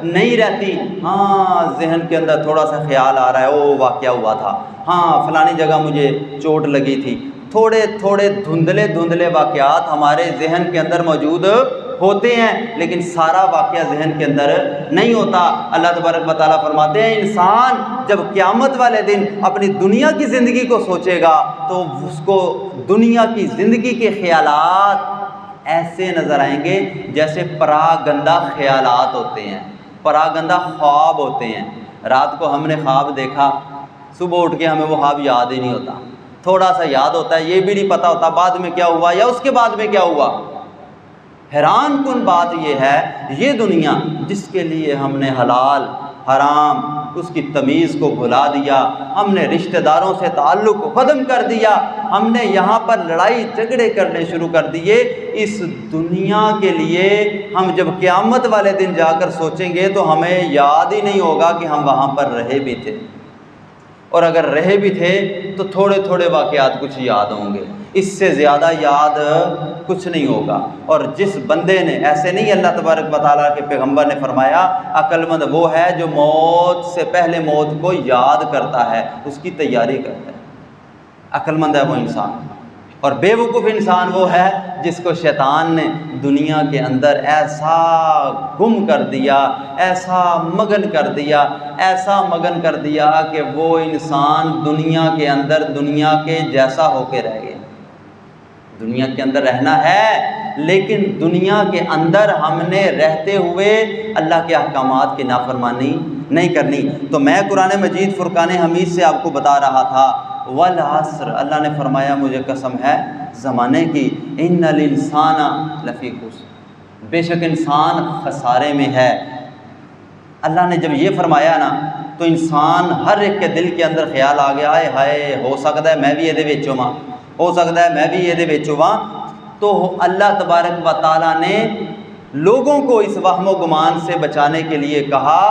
نہیں رہتی، ہاں ذہن کے اندر تھوڑا سا خیال آ رہا ہے، او واقعہ ہوا تھا، ہاں فلانی جگہ مجھے چوٹ لگی تھی، تھوڑے تھوڑے دھندلے واقعات ہمارے ذہن کے اندر موجود ہوتے ہیں، لیکن سارا واقعہ ذہن کے اندر نہیں ہوتا۔ اللہ تبارک و تعالیٰ فرماتے ہیں، انسان جب قیامت والے دن اپنی دنیا کی زندگی کو سوچے گا تو اس کو دنیا کی زندگی کے خیالات ایسے نظر آئیں گے جیسے پراگندہ خیالات ہوتے ہیں، پراگندہ خواب ہوتے ہیں۔ رات کو ہم نے خواب دیکھا، صبح اٹھ کے ہمیں وہ خواب یاد ہی نہیں ہوتا، تھوڑا سا یاد ہوتا ہے، یہ بھی نہیں پتہ ہوتا بعد میں کیا ہوا یا اس کے بعد میں کیا ہوا۔ حیران کن بات یہ ہے، یہ دنیا جس کے لیے ہم نے حلال حرام اس کی تمیز کو بھلا دیا، ہم نے رشتہ داروں سے تعلق کو ختم کر دیا، ہم نے یہاں پر لڑائی جھگڑے کرنے شروع کر دیے، اس دنیا کے لیے ہم جب قیامت والے دن جا کر سوچیں گے تو ہمیں یاد ہی نہیں ہوگا کہ ہم وہاں پر رہے بھی تھے، اور اگر رہے بھی تھے تو تھوڑے تھوڑے واقعات کچھ یاد ہوں گے، اس سے زیادہ یاد کچھ نہیں ہوگا۔ اور جس بندے نے ایسے نہیں، اللہ تبارک و تعالیٰ کے پیغمبر نے فرمایا عقل مند وہ ہے جو موت سے پہلے موت کو یاد کرتا ہے، اس کی تیاری کرتا ہے۔ عقل مند ہے وہ انسان، اور بے وقوف انسان وہ ہے جس کو شیطان نے دنیا کے اندر ایسا گم کر دیا، ایسا مگن کر دیا، ایسا مگن کر دیا کہ وہ انسان دنیا کے اندر دنیا کے جیسا ہو کے رہ گیا۔ دنیا کے اندر رہنا ہے، لیکن دنیا کے اندر ہم نے رہتے ہوئے اللہ کے احکامات کی نافرمانی نہیں کرنی۔ تو میں قرآن مجید فرقان حمید سے آپ کو بتا رہا تھا، والعصر، اللہ نے فرمایا مجھے قسم ہے زمانے کی، ان الانسان لفی خسر، بے شک انسان خسارے میں ہے۔ اللہ نے جب یہ فرمایا نا تو انسان ہر ایک کے دل کے اندر خیال آ گیا، آئے ہائے ہو سکتا ہے میں بھی یہ وچ ہواں، ہو سکتا ہے میں بھی یہ وچ ہواں۔ تو اللہ تبارک و تعالیٰ نے لوگوں کو اس وہم و گمان سے بچانے کے لیے کہا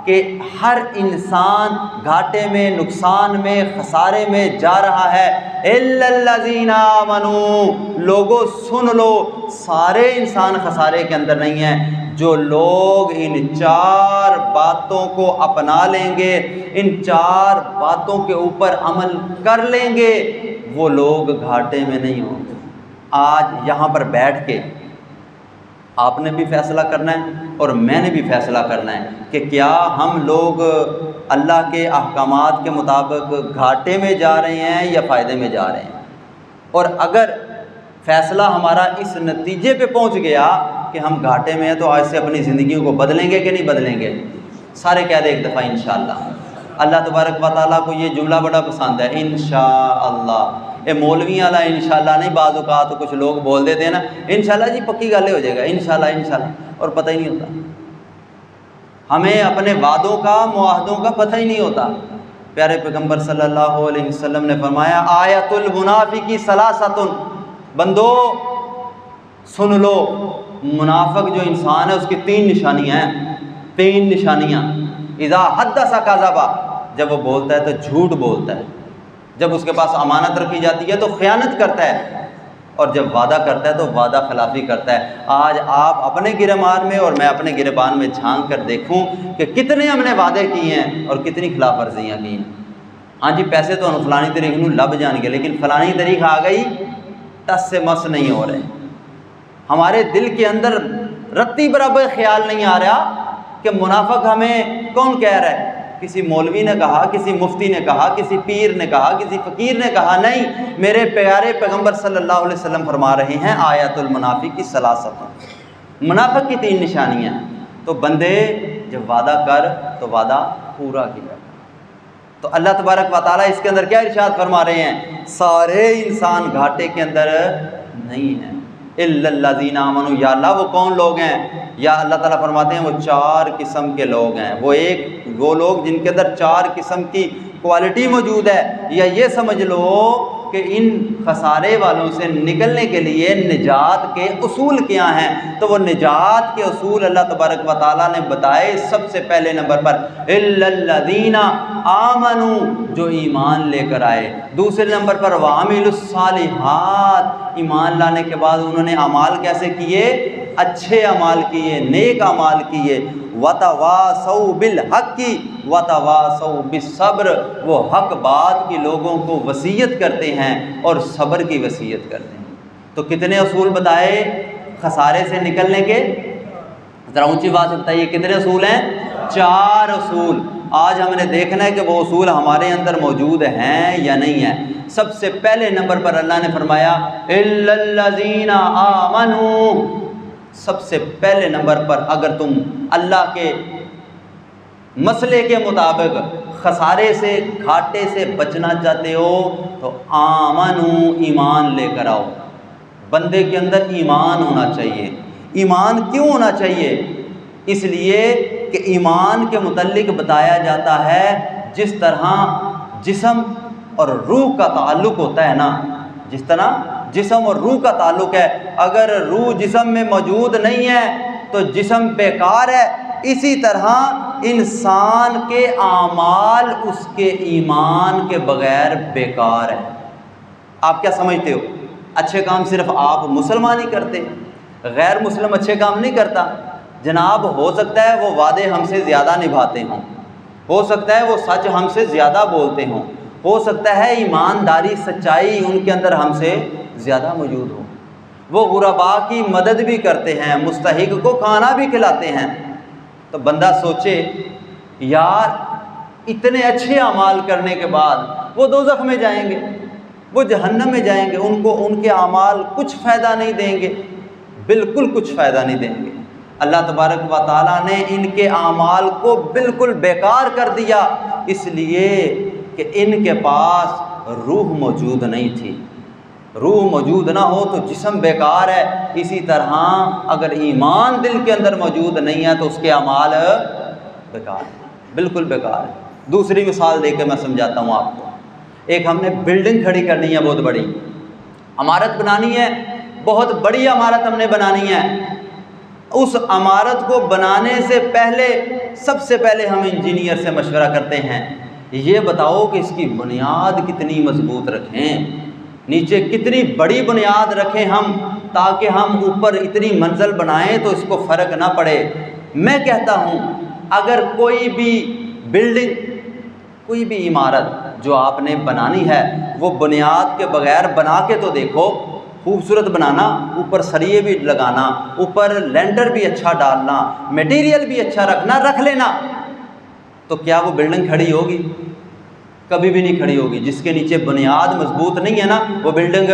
کہ ہر انسان گھاٹے میں، نقصان میں، خسارے میں جا رہا ہے، الا الذین آمنوا، لوگوں سن لو، سارے انسان خسارے کے اندر نہیں ہیں۔ جو لوگ ان 4 باتوں کو اپنا لیں گے، ان 4 باتوں کے اوپر عمل کر لیں گے، وہ لوگ گھاٹے میں نہیں ہوں گے۔ آج یہاں پر بیٹھ کے آپ نے بھی فیصلہ کرنا ہے اور میں نے بھی فیصلہ کرنا ہے کہ کیا ہم لوگ اللہ کے احکامات کے مطابق گھاٹے میں جا رہے ہیں یا فائدے میں جا رہے ہیں۔ اور اگر فیصلہ ہمارا اس نتیجے پہ پہنچ گیا کہ ہم گھاٹے میں ہیں تو آج سے اپنی زندگیوں کو بدلیں گے کہ نہیں بدلیں گے؟ سارے کہہ دیں ایک دفعہ انشاءاللہ۔ اللہ تبارک و تعالیٰ کو یہ جملہ بڑا پسند ہے، انشاءاللہ۔ یہ مولوی والا انشاءاللہ نہیں، بعض اوقات کچھ لوگ بول دیتے ہیں نا انشاءاللہ جی پکی گل ہو جائے گا، انشاءاللہ انشاءاللہ، اور پتہ ہی نہیں ہوتا۔ ہمیں اپنے وعدوں کا، معاہدوں کا پتہ ہی نہیں ہوتا۔ پیارے پیغمبر صلی اللہ علیہ وسلم نے فرمایا آیت المنافق ثلاثۃ، بندو سن لو، منافق جو انسان ہے اس کی 3 نشانیاں ہیں، 3 نشانیاں۔ اذا حدث کذب، جب وہ بولتا ہے تو جھوٹ بولتا ہے، جب اس کے پاس امانت رکھی جاتی ہے تو خیانت کرتا ہے، اور جب وعدہ کرتا ہے تو وعدہ خلافی کرتا ہے۔ آج آپ اپنے گرمان میں اور میں اپنے گربان میں جھانک کر دیکھوں کہ کتنے ہم نے وعدے کیے ہیں اور کتنی خلاف ورزیاں کی ہیں۔ ہاں جی پیسے تو ہم فلانی طریق نو لب جان گے، لیکن فلانی طریق آ گئی ٹس سے مس نہیں ہو رہے۔ ہمارے دل کے اندر رتی برابر خیال نہیں آ رہا کہ منافق ہمیں کون کہہ رہا ہے؟ کسی مولوی نے کہا، کسی مفتی نے کہا، کسی پیر نے کہا، کسی فقیر نے کہا، نہیں، میرے پیارے پیغمبر صلی اللہ علیہ وسلم فرما رہے ہیں آیت المنافق ثلاثۃ، منافق کی 3 نشانیاں۔ تو بندے جب وعدہ کر تو وعدہ پورا کیا۔ تو اللہ تبارک و تعالیٰ اس کے اندر کیا ارشاد فرما رہے ہیں؟ سارے انسان گھاٹے کے اندر نہیں ہیں، الا الذین آمنوا، یا اللہ وہ کون لوگ ہیں؟ یا اللہ تعالیٰ فرماتے ہیں وہ 4 قسم کے لوگ ہیں، وہ لوگ جن کے اندر 4 قسم کی کوالٹی موجود ہے۔ یا یہ سمجھ لو کہ ان خسارے والوں سے نکلنے کے لیے نجات کے اصول کیا ہیں؟ تو وہ نجات کے اصول اللہ تبارک و تعالیٰ نے بتائے۔ سب سے پہلے نمبر پر الا الذین آمنوا، جو ایمان لے کر آئے۔ دوسرے نمبر پر وعملوا الصالحات، ایمان لانے کے بعد انہوں نے اعمال کیسے کیے؟ اچھے اعمال کیے، نیک اعمال کیے۔ وتواصوا بالحق وتواصوا بالصبر، وہ حق بات کی لوگوں کو وصیت کرتے ہیں اور صبر کی وصیت کرتے ہیں۔ تو کتنے اصول بتائے خسارے سے نکلنے کے؟ ذرا اونچی بات سے بتائیے کتنے اصول ہیں؟ 4 اصول۔ آج ہم نے دیکھنا ہے کہ وہ اصول ہمارے اندر موجود ہیں یا نہیں ہیں۔ سب سے پہلے نمبر پر اللہ نے فرمایا الا الذین آمنوا، سب سے پہلے نمبر پر اگر تم اللہ کے مسئلے کے مطابق خسارے سے، گھاٹے سے بچنا چاہتے ہو تو آمنو، ایمان لے کر آؤ۔ بندے کے اندر ایمان ہونا چاہیے۔ ایمان کیوں ہونا چاہیے؟ اس لیے کہ ایمان کے متعلق بتایا جاتا ہے جس طرح جسم اور روح کا تعلق ہوتا ہے نا، جس طرح جسم اور روح کا تعلق ہے، اگر روح جسم میں موجود نہیں ہے تو جسم بیکار ہے، اسی طرح انسان کے اعمال اس کے ایمان کے بغیر بیکار ہیں۔ آپ کیا سمجھتے ہو؟ اچھے کام صرف آپ مسلمان ہی کرتے، غیر مسلم اچھے کام نہیں کرتا؟ جناب ہو سکتا ہے وہ وعدے ہم سے زیادہ نبھاتے ہوں، ہو سکتا ہے وہ سچ ہم سے زیادہ بولتے ہوں، ہو سکتا ہے ایمانداری، سچائی ان کے اندر ہم سے زیادہ موجود ہو، وہ غرباء کی مدد بھی کرتے ہیں، مستحق کو کھانا بھی کھلاتے ہیں۔ تو بندہ سوچے یار اتنے اچھے اعمال کرنے کے بعد وہ دوزخ میں جائیں گے، وہ جہنم میں جائیں گے، ان کو ان کے اعمال کچھ فائدہ نہیں دیں گے، بالکل کچھ فائدہ نہیں دیں گے۔ اللہ تبارک و تعالیٰ نے ان کے اعمال کو بالکل بیکار کر دیا، اس لیے کہ ان کے پاس روح موجود نہیں تھی۔ روح موجود نہ ہو تو جسم بیکار ہے، اسی طرح اگر ایمان دل کے اندر موجود نہیں ہے تو اس کے اعمال بیکار ہے، بالکل بیکار ہے۔ دوسری مثال دے کے میں سمجھاتا ہوں آپ کو۔ ایک ہم نے بلڈنگ کھڑی کرنی ہے، بہت بڑی عمارت بنانی ہے، بہت بڑی عمارت ہم نے بنانی ہے۔ اس عمارت کو بنانے سے پہلے سب سے پہلے ہم انجینئر سے مشورہ کرتے ہیں، یہ بتاؤ کہ اس کی بنیاد کتنی مضبوط رکھیں، نیچے کتنی بڑی بنیاد رکھیں ہم، تاکہ ہم اوپر اتنی منزل بنائیں تو اس کو فرق نہ پڑے۔ میں کہتا ہوں اگر کوئی بھی بلڈنگ، کوئی بھی عمارت جو آپ نے بنانی ہے، وہ بنیاد کے بغیر بنا کے تو دیکھو، خوبصورت بنانا، اوپر سریے بھی لگانا، اوپر لینڈر بھی اچھا ڈالنا، میٹیریل بھی اچھا رکھنا، رکھ لینا، تو کیا وہ بلڈنگ کھڑی ہوگی؟ کبھی بھی نہیں کھڑی ہوگی۔ جس کے نیچے بنیاد مضبوط نہیں ہے نا، وہ بلڈنگ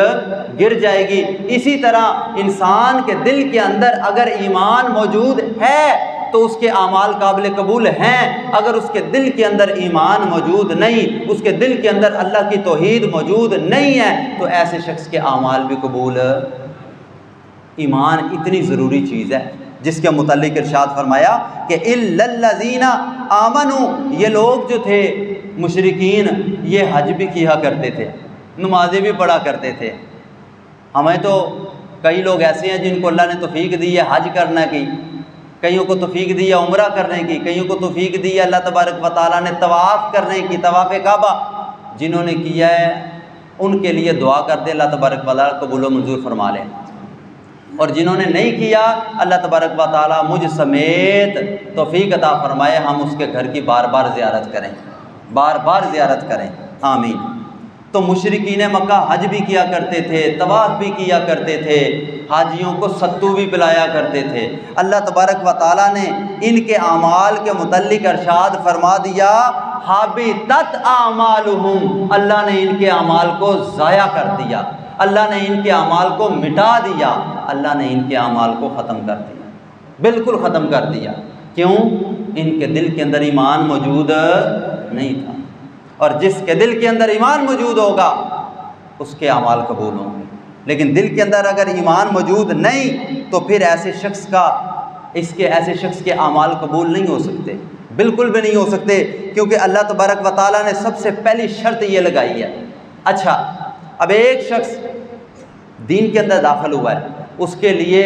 گر جائے گی۔ اسی طرح انسان کے دل کے اندر اگر ایمان موجود ہے تو اس کے اعمال قابل قبول ہیں، اگر اس کے دل کے اندر ایمان موجود نہیں، اس کے دل کے اندر اللہ کی توحید موجود نہیں ہے، تو ایسے شخص کے اعمال بھی قبول۔ ایمان اتنی ضروری چیز ہے جس کے متعلق ارشاد فرمایا کہ اِلَّا الَّذِينَ آمَنُوا، یہ لوگ جو تھے مشرکین، یہ حج بھی کیا کرتے تھے، نمازیں بھی پڑھا کرتے تھے۔ ہمیں تو کئی لوگ ایسے ہیں جن کو اللہ نے توفیق دی ہے حج کرنے کی، کئیوں کو توفیق دی ہے عمرہ کرنے کی، کئیوں کو توفیق دی ہے اللہ تبارک و تعالیٰ نے طواف کرنے کی، طواف کعبہ۔ جنہوں نے کیا ہے ان کے لیے دعا کرتے اللہ تبارک و تعالیٰ قبول و منظور فرما لیں، اور جنہوں نے نہیں کیا اللہ تبارک و تعالیٰ مجھ سمیت توفیق عطا فرمائے ہم اس کے گھر کی بار بار زیارت کریں، بار بار زیارت کریں، آمین۔ تو مشرکین مکہ حج بھی کیا کرتے تھے، طواف بھی کیا کرتے تھے، حاجیوں کو ستو بھی پلایا کرتے تھے۔ اللہ تبارک و تعالیٰ نے ان کے اعمال کے متعلق ارشاد فرما دیا حابطت اعمالہم، اللہ نے ان کے اعمال کو ضائع کر دیا، اللہ نے ان کے اعمال کو مٹا دیا، اللہ نے ان کے اعمال کو ختم کر دیا، بالکل ختم کر دیا۔ کیوں؟ ان کے دل کے اندر ایمان موجود نہیں تھا، اور جس کے دل کے اندر ایمان موجود ہوگا اس کے اعمال قبول ہوں گے۔ لیکن دل کے اندر اگر ایمان موجود نہیں تو پھر ایسے شخص کے اعمال قبول نہیں ہو سکتے، بالکل بھی نہیں ہو سکتے، کیونکہ اللہ تبارک و تعالیٰ نے سب سے پہلی شرط یہ لگائی ہے۔ اچھا، اب ایک شخص دین کے اندر داخل ہوا ہے، اس کے لیے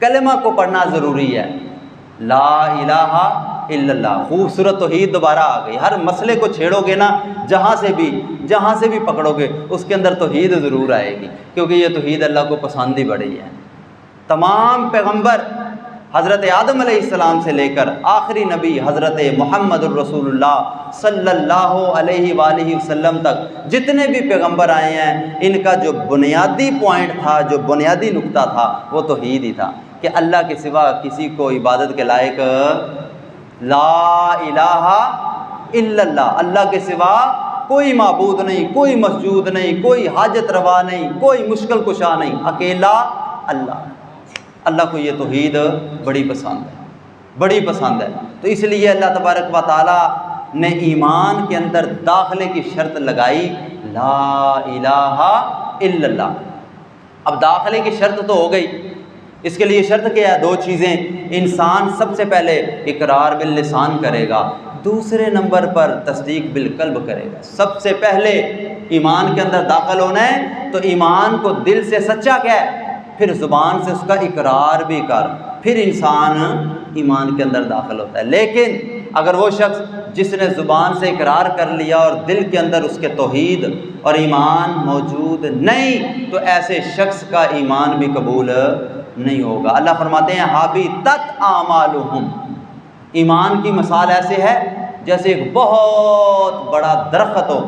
کلمہ کو پڑھنا ضروری ہے، لا الہ الا اللہ، خوبصورت توحید دوبارہ آ گئی۔ ہر مسئلے کو چھیڑو گے نا، جہاں سے بھی پکڑو گے اس کے اندر توحید ضرور آئے گی، کیونکہ یہ توحید اللہ کو پسند ہی بڑی ہے۔ تمام پیغمبر حضرت آدم علیہ السلام سے لے کر آخری نبی حضرت محمد الرسول اللہ صلی اللہ علیہ وآلہ وسلم تک جتنے بھی پیغمبر آئے ہیں، ان کا جو بنیادی پوائنٹ تھا، جو بنیادی نقطہ تھا، وہ توحید ہی تھا کہ اللہ کے سوا کسی کو عبادت کے لائق لا الہ الا اللہ، اللہ کے سوا کوئی معبود نہیں، کوئی مسجود نہیں، کوئی حاجت روا نہیں، کوئی مشکل کشا نہیں، اکیلا اللہ۔ اللہ کو یہ توحید بڑی پسند ہے، بڑی پسند ہے۔ تو اس لیے اللہ تبارک و تعالیٰ نے ایمان کے اندر داخلے کی شرط لگائی، لا الہ الا اللہ۔ اب داخلے کی شرط تو ہو گئی، اس کے لیے شرط کیا ہے؟ دو چیزیں۔ انسان سب سے پہلے اقرار باللسان کرے گا، دوسرے نمبر پر تصدیق بالقلب کرے گا۔ سب سے پہلے ایمان کے اندر داخل ہونا ہے تو ایمان کو دل سے سچا کہہ، پھر زبان سے اس کا اقرار بھی کر، پھر انسان ایمان کے اندر داخل ہوتا ہے۔ لیکن اگر وہ شخص جس نے زبان سے اقرار کر لیا اور دل کے اندر اس کے توحید اور ایمان موجود نہیں، تو ایسے شخص کا ایمان بھی قبول نہیں ہوگا۔ اللہ فرماتے ہیں حابطت اعمالہم۔ ایمان کی مثال ایسے ہے جیسے ایک بہت بڑا درخت ہو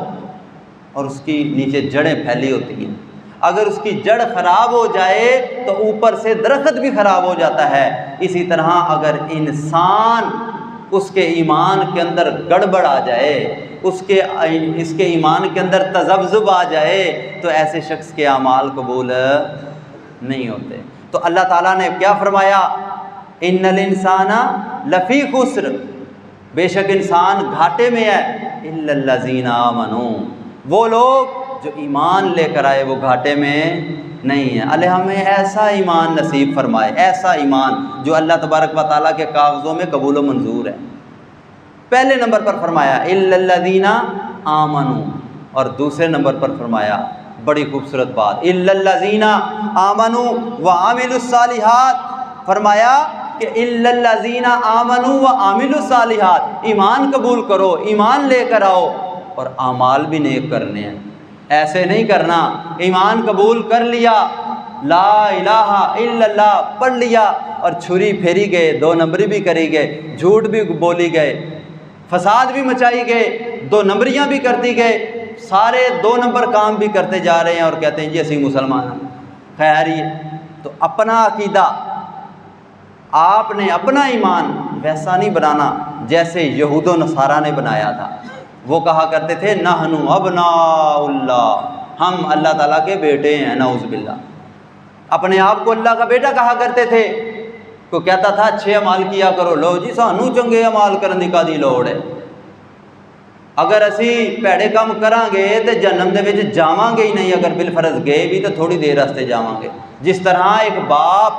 اور اس کی نیچے جڑیں پھیلی ہوتی ہیں، اگر اس کی جڑ خراب ہو جائے تو اوپر سے درخت بھی خراب ہو جاتا ہے۔ اسی طرح اگر انسان اس کے ایمان کے اندر گڑبڑ آ جائے، اس کے ایمان کے اندر تذبذب آ جائے تو ایسے شخص کے اعمال قبول نہیں ہوتے۔ تو اللہ تعالیٰ نے کیا فرمایا؟ ان الانسان لفی خسر، بے شک انسان گھاٹے میں ہے، الا الذین آمنوا، وہ لوگ جو ایمان لے کر آئے وہ گھاٹے میں نہیں ہے۔ اللہ ہمیں ایسا ایمان نصیب فرمائے، ایسا ایمان جو اللہ تبارک و تعالیٰ کے کاغذوں میں قبول و منظور ہے۔ پہلے نمبر پر فرمایا الا الذین آمنوا، اور دوسرے نمبر پر فرمایا بڑی خوبصورت بات الا الذین آمنوا وعملوا الصالحات، فرمایا کہ الا الذین آمنوا وعملوا الصالحات، ایمان قبول کرو، ایمان لے کر آؤ اور اعمال بھی نیک کرنے ہیں۔ ایسے نہیں کرنا ایمان قبول کر لیا، لا الہ الا اللہ پڑھ لیا اور چھری پھیری گئے، 2 نمبری بھی کری گئے، جھوٹ بھی بولی گئے، فساد بھی مچائی گئے، 2 نمبریاں بھی کرتی گئے، سارے 2 نمبر کام بھی کرتے جا رہے ہیں اور کہتے ہیں جی اسی مسلمان ہیں۔ خیر یہ تو اپنا عقیدہ، آپ نے اپنا ایمان ویسا نہیں بنانا جیسے یہود و نصارہ نے بنایا تھا۔ وہ کہا کرتے تھے نحن ابناء اللہ، ہم اللہ تعالیٰ کے بیٹے ہیں، نعوذ باللہ۔ اپنے آپ کو اللہ کا بیٹا کہا کرتے تھے۔ کو کہتا تھا اچھے اعمال کیا کرو، لو جی سانو چنگے اعمال کرنے کا دی لوڑ ہے، اگر اسی پیڑے کام کریں گے تو جنم دے وچ جاواں گے ہی نہیں، اگر بالفرض گئے بھی تو تھوڑی دیر راستے جاواں گے۔ جس طرح ایک باپ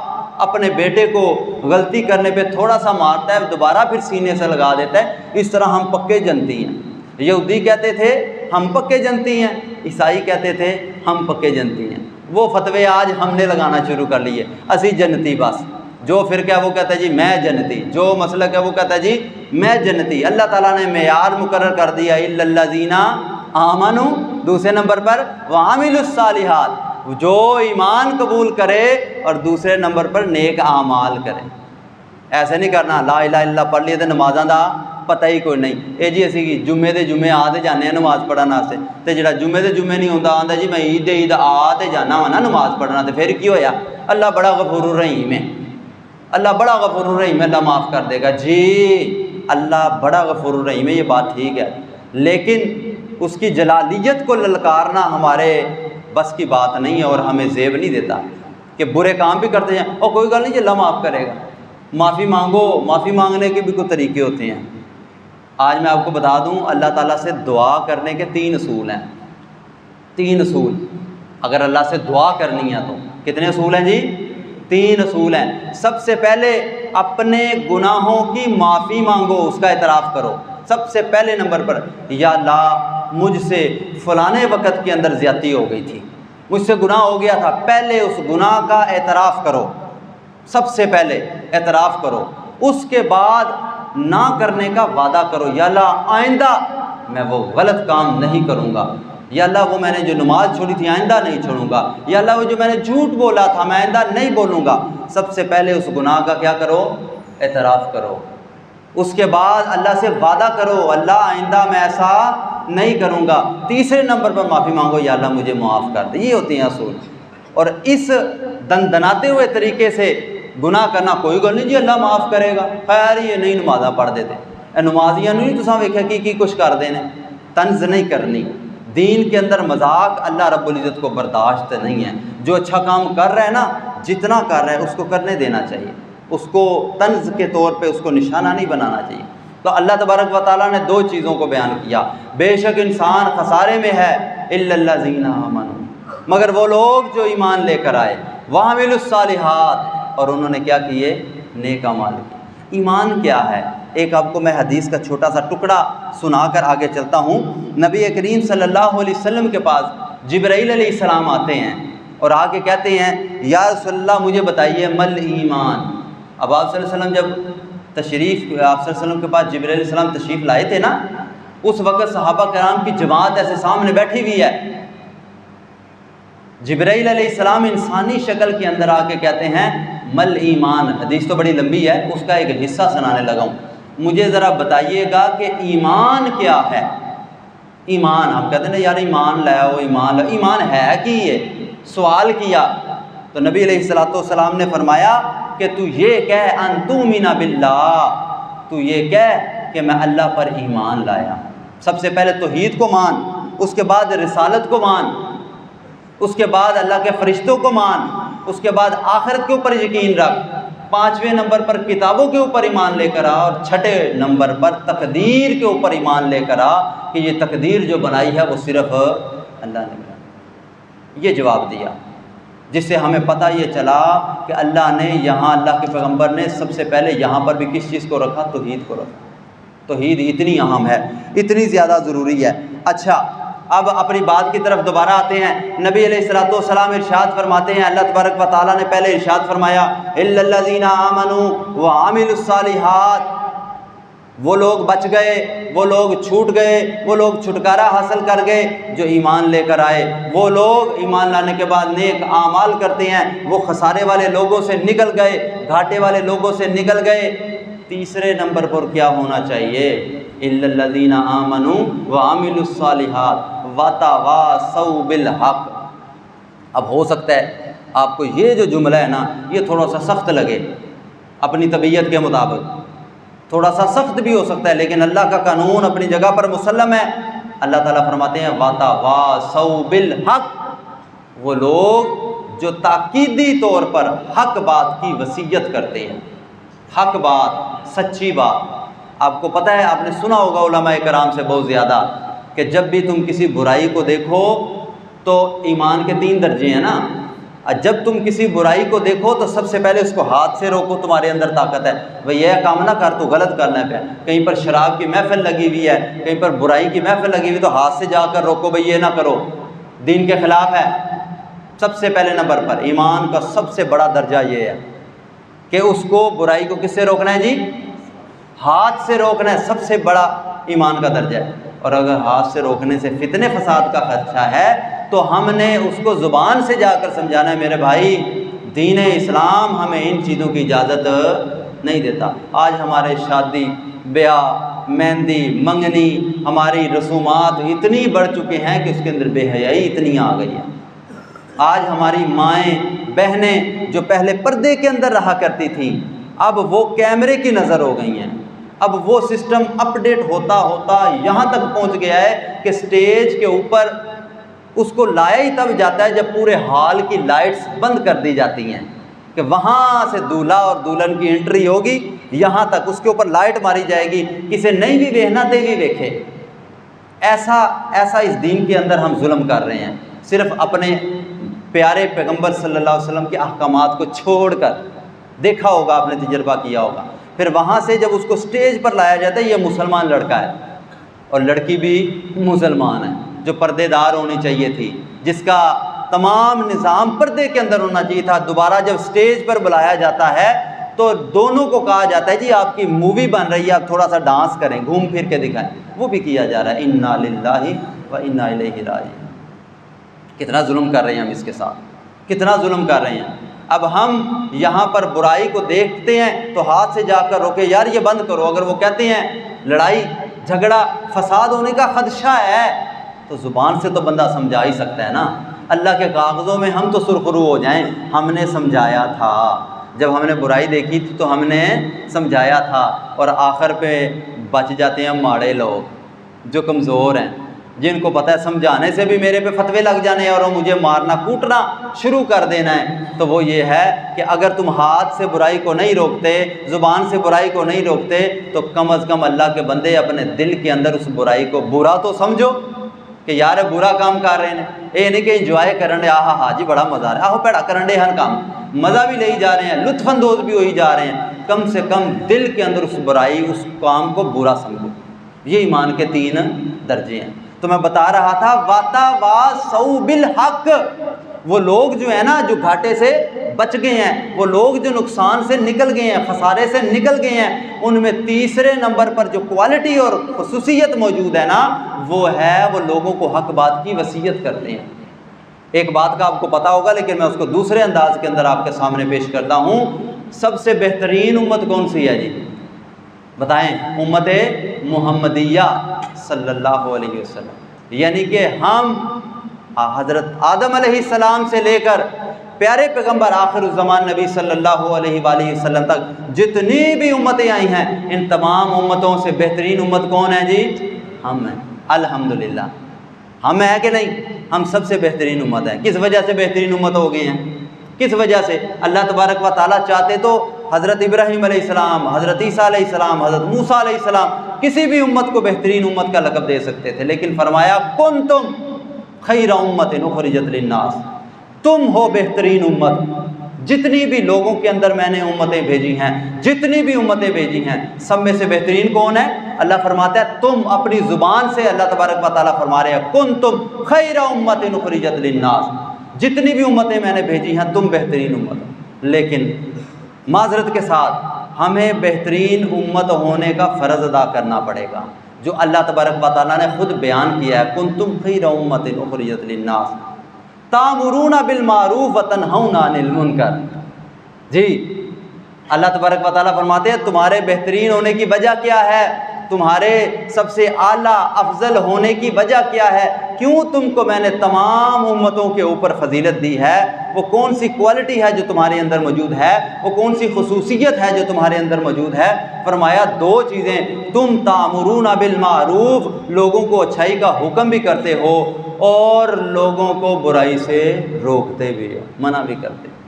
اپنے بیٹے کو غلطی کرنے پہ تھوڑا سا مارتا ہے، دوبارہ پھر سینے سے لگا دیتا ہے، اس طرح ہم پکے جنتی ہیں۔ یہودی کہتے تھے ہم پکے جنتی ہیں، عیسائی کہتے تھے ہم پکے جنتی ہیں۔ وہ فتوے آج ہم نے لگانا شروع کر لیے، اسی جنتی بس، جو فرقہ ہے وہ کہتا ہے جی میں جنتی، جو مسلک ہے وہ کہتا ہے جی میں جنتی۔ اللہ تعالیٰ نے معیار مقرر کر دیا الا الذین آمنوا، دوسرے نمبر پر وعملوا الصالحات، جو ایمان قبول کرے اور دوسرے نمبر پر نیک اعمال کرے۔ ایسے نہیں کرنا لا الہ الا اللہ پڑھ لیے تو نمازاں دا پتہ ہی کوئی نہیں، اے جی اسی جمعے دے جمعے آ تے جانے ہیں نماز پڑھن واسطے، تے جڑا جمعے دے جمعے نہیں ہوندا آندا جی میں عید آ تے جانا وا نا نماز پڑھنا، تے پھر کی ہویا؟ اللہ بڑا غفور الرحیم ہے، اللہ بڑا غفور الرحیم ہے، اللہ معاف کر دے گا۔ جی اللہ بڑا غفور الرحیم ہے، یہ بات ٹھیک ہے، لیکن اس کی جلالیت کو للکارنا ہمارے بس کی بات نہیں ہے اور ہمیں زیب نہیں دیتا کہ برے کام بھی کرتے ہیں اور کوئی گل نہیں جی اللہ معاف کرے گا۔ معافی مانگو، معافی مانگنے کے بھی کوئی طریقے ہوتے ہیں۔ آج میں آپ کو بتا دوں اللہ تعالیٰ سے دعا کرنے کے 3 اصول ہیں، 3 اصول۔ اگر اللہ سے دعا کرنی ہے تو کتنے اصول ہیں جی؟ 3 اصول ہیں۔ سب سے پہلے اپنے گناہوں کی معافی مانگو، اس کا اعتراف کرو۔ سب سے پہلے نمبر پر یا اللہ مجھ سے فلانے وقت کے اندر زیادتی ہو گئی تھی، مجھ سے گناہ ہو گیا تھا، پہلے اس گناہ کا اعتراف کرو، سب سے پہلے اعتراف کرو۔ اس کے بعد نہ کرنے کا وعدہ کرو، یا اللہ آئندہ میں وہ غلط کام نہیں کروں گا، یا اللہ وہ میں نے جو نماز چھوڑی تھی آئندہ نہیں چھوڑوں گا، یا اللہ وہ جو میں نے جھوٹ بولا تھا میں آئندہ نہیں بولوں گا۔ سب سے پہلے اس گناہ کا کیا کرو؟ اعتراف کرو۔ اس کے بعد اللہ سے وعدہ کرو اللہ آئندہ میں ایسا نہیں کروں گا۔ تیسرے نمبر پر معافی مانگو، یا اللہ مجھے معاف کر دے۔ یہ ہوتے ہیں اصول۔ اور اس دندناتے ہوئے طریقے سے گناہ کرنا کوئی گل نہیں جی اللہ معاف کرے گا، خیر یہ نہیں نمازاں پڑھ دیتے، اے نمازیاں نہیں تساں ویکھیا کی کچھ کر دینے، طنز نہیں کرنی۔ دین کے اندر مذاق اللہ رب العزت کو برداشت نہیں ہے۔ جو اچھا کام کر رہا ہے نا، جتنا کر رہا ہے اس کو کرنے دینا چاہیے، اس کو طنز کے طور پہ اس کو نشانہ نہیں بنانا چاہیے۔ تو اللہ تبارک و تعالیٰ نے 2 چیزوں کو بیان کیا، بے شک انسان خسارے میں ہے الا الذین آمنوا، مگر وہ لوگ جو ایمان لے کر آئے، وعملوا الصالحات، اور انہوں نے کیا کیے؟ نیک اعمال کیے۔ ایمان کیا ہے؟ ایک آپ کو میں حدیث کا چھوٹا سا ٹکڑا سنا کر آگے چلتا ہوں۔ نبی کریم صلی اللہ علیہ وسلم کے پاس جبرائیل علیہ السلام آتے ہیں اور آ کے کہتے ہیں یا رسول اللہ مجھے بتائیے مل ایمان۔ اب آپ صلی اللہ علیہ وسلم جب آپ صلی اللہ علیہ وسلم کے پاس جبرائیل علیہ السلام تشریف لائے تھے نا، اس وقت صحابہ کرام کی جماعت ایسے سامنے بیٹھی ہوئی ہے، جبرائیل علیہ السلام انسانی شکل کے اندر آ کے کہتے ہیں مل ایمان۔ حدیث تو بڑی لمبی ہے، اس کا ایک حصہ سنانے لگا ہوں، مجھے ذرا بتائیے گا کہ ایمان کیا ہے؟ ایمان ہم کہتے ہیں یار ایمان لاؤ، ایمان ہے کہ یہ سوال کیا تو نبی علیہ السلام نے فرمایا کہ تو یہ کہہ ان تؤمن باللہ، تو یہ کہہ کہ میں اللہ پر ایمان لایا۔ سب سے پہلے توحید کو مان، اس کے بعد رسالت کو مان، اس کے بعد اللہ کے فرشتوں کو مان، اس کے بعد آخرت کے اوپر یقین رکھ، 5ویں نمبر پر کتابوں کے اوپر ایمان لے کر آ، اور 6 نمبر پر تقدیر کے اوپر ایمان لے کر آ کہ یہ تقدیر جو بنائی ہے وہ صرف اللہ نے بنائی۔ یہ جواب دیا، جس سے ہمیں پتہ یہ چلا کہ اللہ نے یہاں، اللہ کے پیغمبر نے سب سے پہلے یہاں پر بھی کس چیز کو رکھا؟ توحید کو رکھا۔ توحید اتنی اہم ہے، اتنی زیادہ ضروری ہے۔ اچھا، اب اپنی بات کی طرف دوبارہ آتے ہیں۔ نبی علیہ الصلوۃ والسلام ارشاد فرماتے ہیں، اللہ تبارک و تعالیٰ نے پہلے ارشاد فرمایا الا الذین آمنوا وعملوا الصالحات، وہ لوگ بچ گئے، وہ لوگ چھوٹ گئے، وہ لوگ چھٹکارا حاصل کر گئے جو ایمان لے کر آئے۔ وہ لوگ ایمان لانے کے بعد نیک اعمال کرتے ہیں، وہ خسارے والے لوگوں سے نکل گئے، گھاٹے والے لوگوں سے نکل گئے۔ تیسرے نمبر پر کیا ہونا چاہیے؟ الا الذین آمنوا وعملوا الصالحات وتواصوا بالحق۔ اب ہو سکتا ہے آپ کو یہ جو جملہ ہے نا، یہ تھوڑا سا سخت لگے اپنی طبیعت کے مطابق، تھوڑا سا سخت بھی ہو سکتا ہے، لیکن اللہ کا قانون اپنی جگہ پر مسلم ہے۔ اللہ تعالیٰ فرماتے ہیں وتواصوا بالحق، وہ لوگ جو تاکیدی طور پر حق بات کی وصیت کرتے ہیں، حق بات، سچی بات۔ آپ کو پتہ ہے، آپ نے سنا ہوگا علماء کرام سے بہت زیادہ، کہ جب بھی تم کسی برائی کو دیکھو تو ایمان کے 3 درجے ہیں نا، جب تم کسی برائی کو دیکھو تو سب سے پہلے اس کو ہاتھ سے روکو، تمہارے اندر طاقت ہے بھئی یہ کام نہ کر، تو غلط کرنا ہے۔ کہیں پر شراب کی محفل لگی ہوئی ہے، کہیں پر برائی کی محفل لگی ہوئی، تو ہاتھ سے جا کر روکو بھئی یہ نہ کرو، دین کے خلاف ہے۔ سب سے پہلے نمبر پر ایمان کا سب سے بڑا درجہ یہ ہے کہ اس کو، برائی کو کس سے روکنا ہے جی؟ ہاتھ سے روکنا ہے، سب سے بڑا ایمان کا درجہ ہے۔ اور اگر ہاتھ سے روکنے سے فتنے فساد کا خدشہ ہے تو ہم نے اس کو زبان سے جا کر سمجھانا ہے، میرے بھائی دین اسلام ہمیں ان چیزوں کی اجازت نہیں دیتا۔ آج ہمارے شادی بیاہ، مہندی، منگنی، ہماری رسومات اتنی بڑھ چکے ہیں کہ اس کے اندر بے حیائی اتنی آ گئی ہے۔ آج ہماری مائیں، بہنیں جو پہلے پردے کے اندر رہا کرتی تھیں، اب وہ کیمرے کی نظر ہو گئی ہیں۔ اب وہ سسٹم اپ ڈیٹ ہوتا ہوتا یہاں تک پہنچ گیا ہے کہ سٹیج کے اوپر اس کو لایا ہی تب جاتا ہے جب پورے ہال کی لائٹس بند کر دی جاتی ہیں، کہ وہاں سے دولہا اور دلہن کی انٹری ہوگی، یہاں تک اس کے اوپر لائٹ ماری جائے گی، کسے نہیں بھی دیکھنا تے بھی دیکھے۔ ایسا اس دین کے اندر ہم ظلم کر رہے ہیں، صرف اپنے پیارے پیغمبر صلی اللہ علیہ وسلم کے احکامات کو چھوڑ کر۔ دیکھا ہوگا آپ نے، تجربہ کیا ہوگا، پھر وہاں سے جب اس کو سٹیج پر لایا جاتا ہے، یہ مسلمان لڑکا ہے اور لڑکی بھی مسلمان ہے، جو پردے دار ہونی چاہیے تھی، جس کا تمام نظام پردے کے اندر ہونا چاہیے تھا، دوبارہ جب سٹیج پر بلایا جاتا ہے تو دونوں کو کہا جاتا ہے جی آپ کی مووی بن رہی ہے، آپ تھوڑا سا ڈانس کریں، گھوم پھر کے دکھائیں، وہ بھی کیا جا رہا ہے۔ انا للہ و انا الیہ راجعون۔ کتنا ظلم کر رہے ہیں ہم اس کے ساتھ، کتنا ظلم کر رہے ہیں۔ اب ہم یہاں پر برائی کو دیکھتے ہیں تو ہاتھ سے جا کر روکے، یار یہ بند کرو۔ اگر وہ کہتے ہیں لڑائی جھگڑا فساد ہونے کا خدشہ ہے تو زبان سے تو بندہ سمجھا ہی سکتا ہے نا۔ اللہ کے کاغذوں میں ہم تو سرخرو ہو جائیں، ہم نے سمجھایا تھا، جب ہم نے برائی دیکھی تھی تو ہم نے سمجھایا تھا، اور آخر پہ بچ جاتے ہیں ماڑے لوگ جو کمزور ہیں، جن کو پتہ ہے سمجھانے سے بھی میرے پہ فتوے لگ جانے اور وہ مجھے مارنا کوٹنا شروع کر دینا ہے۔ تو وہ یہ ہے کہ اگر تم ہاتھ سے برائی کو نہیں روکتے، زبان سے برائی کو نہیں روکتے، تو کم از کم اللہ کے بندے اپنے دل کے اندر اس برائی کو برا تو سمجھو کہ یار برا کام کر رہے ہیں، یہ نہیں کہ انجوائے کرن دے، آہا ہاں جی بڑا مزہ آ رہا ہے، آہو پیڑا کرن دے ہن کام، مزہ بھی لے جا رہے ہیں، لطف اندوز بھی ہوئی جا رہے ہیں۔ کم سے کم دل کے اندر اس برائی، اس کام کو برا سمجھو۔ یہ ایمان کے 3 درجے ہیں۔ تو میں بتا رہا تھا وتواصوا بالحق، وہ لوگ جو ہیں نا، جو گھاٹے سے بچ گئے ہیں، وہ لوگ جو نقصان سے نکل گئے ہیں، خسارے سے نکل گئے ہیں، ان میں تیسرے نمبر پر جو کوالٹی اور خصوصیت موجود ہے نا، وہ ہے وہ لوگوں کو حق بات کی وصیت کرتے ہیں۔ ایک بات کا آپ کو پتہ ہوگا، لیکن میں اس کو دوسرے انداز کے اندر آپ کے سامنے پیش کرتا ہوں۔ سب سے بہترین امت کون سی ہے جی؟ بتائیں۔ امت محمدیہ صلی اللہ علیہ وسلم، یعنی کہ ہم حضرت آدم علیہ السلام سے لے کر پیارے پیغمبر آخر الزمان نبی صلی اللہ علیہ وآلہ وسلم تک جتنی بھی امتیں آئی ہیں، ان تمام امتوں سے بہترین امت کون ہے جی؟ ہم ہیں، الحمدللہ۔ ہم ہیں کہ نہیں؟ ہم سب سے بہترین امت ہیں۔ کس وجہ سے بہترین امت ہو گئے ہیں؟ کس وجہ سے؟ اللہ تبارک و تعالیٰ چاہتے تو حضرت ابراہیم علیہ السلام، حضرت عیسیٰ علیہ السلام، حضرت موسیٰ علیہ السلام، کسی بھی امت کو بہترین امت کا لقب دے سکتے تھے، لیکن فرمایا کنتم خیر امت اخرجت للناس، تم ہو بہترین امت، جتنی بھی لوگوں کے اندر میں نے امتیں بھیجی ہیں، جتنی بھی امتیں بھیجی ہیں، سب میں سے بہترین کون ہے؟ اللہ فرماتا ہے تم اپنی زبان سے، اللہ تبارک و تعالیٰ فرما رہے ہیں کنتم خیر امت اخرجت للناس، جتنی بھی امتیں میں نے بھیجی ہیں تم بہترین امت ہو۔ لیکن معذرت کے ساتھ ہمیں بہترین امت ہونے کا فرض ادا کرنا پڑے گا، جو اللہ تبارک و تعالیٰ نے خود بیان کیا ہے، کنتم خیر امت اخرجت للناس تأمرون بالمعروف وتنہون عن المنکر۔ جی اللہ تبارک و تعالیٰ فرماتے ہیں تمہارے بہترین ہونے کی وجہ کیا ہے، تمہارے سب سے اعلیٰ افضل ہونے کی وجہ کیا ہے، کیوں تم کو میں نے تمام امتوں کے اوپر فضیلت دی ہے، وہ کون سی کوالٹی ہے جو تمہارے اندر موجود ہے، وہ کون سی خصوصیت ہے جو تمہارے اندر موجود ہے؟ فرمایا دو چیزیں، تم تأمرون بالمعروف، لوگوں کو اچھائی کا حکم بھی کرتے ہو اور لوگوں کو برائی سے روکتے بھی ہو، منع بھی کرتے ہو۔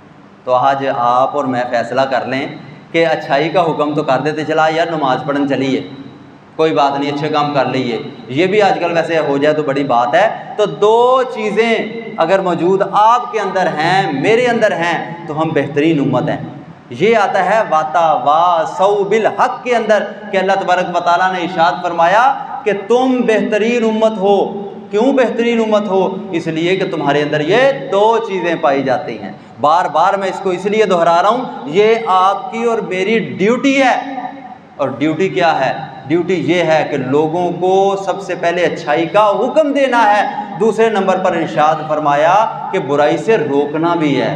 تو آج آپ اور میں فیصلہ کر لیں کہ اچھائی کا حکم تو کر دیتے، چلا یار نماز پڑھن چلیے، کوئی بات نہیں، اچھے کام کر لیے، یہ بھی آج کل ویسے ہو جائے تو بڑی بات ہے۔ تو دو چیزیں اگر موجود آپ کے اندر ہیں، میرے اندر ہیں، تو ہم بہترین امت ہیں۔ یہ آتا ہے وَتَوَاصَوْا بِالْحَقِّ کے اندر کہ اللہ تبارک و تعالیٰ نے ارشاد فرمایا کہ تم بہترین امت ہو۔ کیوں بہترین امت ہو؟ اس لیے کہ تمہارے اندر یہ دو چیزیں پائی جاتی ہیں۔ بار بار میں اس کو اس لیے دہرا رہا ہوں، یہ آپ کی اور میری ڈیوٹی ہے۔ اور ڈیوٹی کیا ہے؟ ڈیوٹی یہ ہے کہ لوگوں کو سب سے پہلے اچھائی کا حکم دینا ہے، دوسرے نمبر پر ارشاد فرمایا کہ برائی سے روکنا بھی ہے۔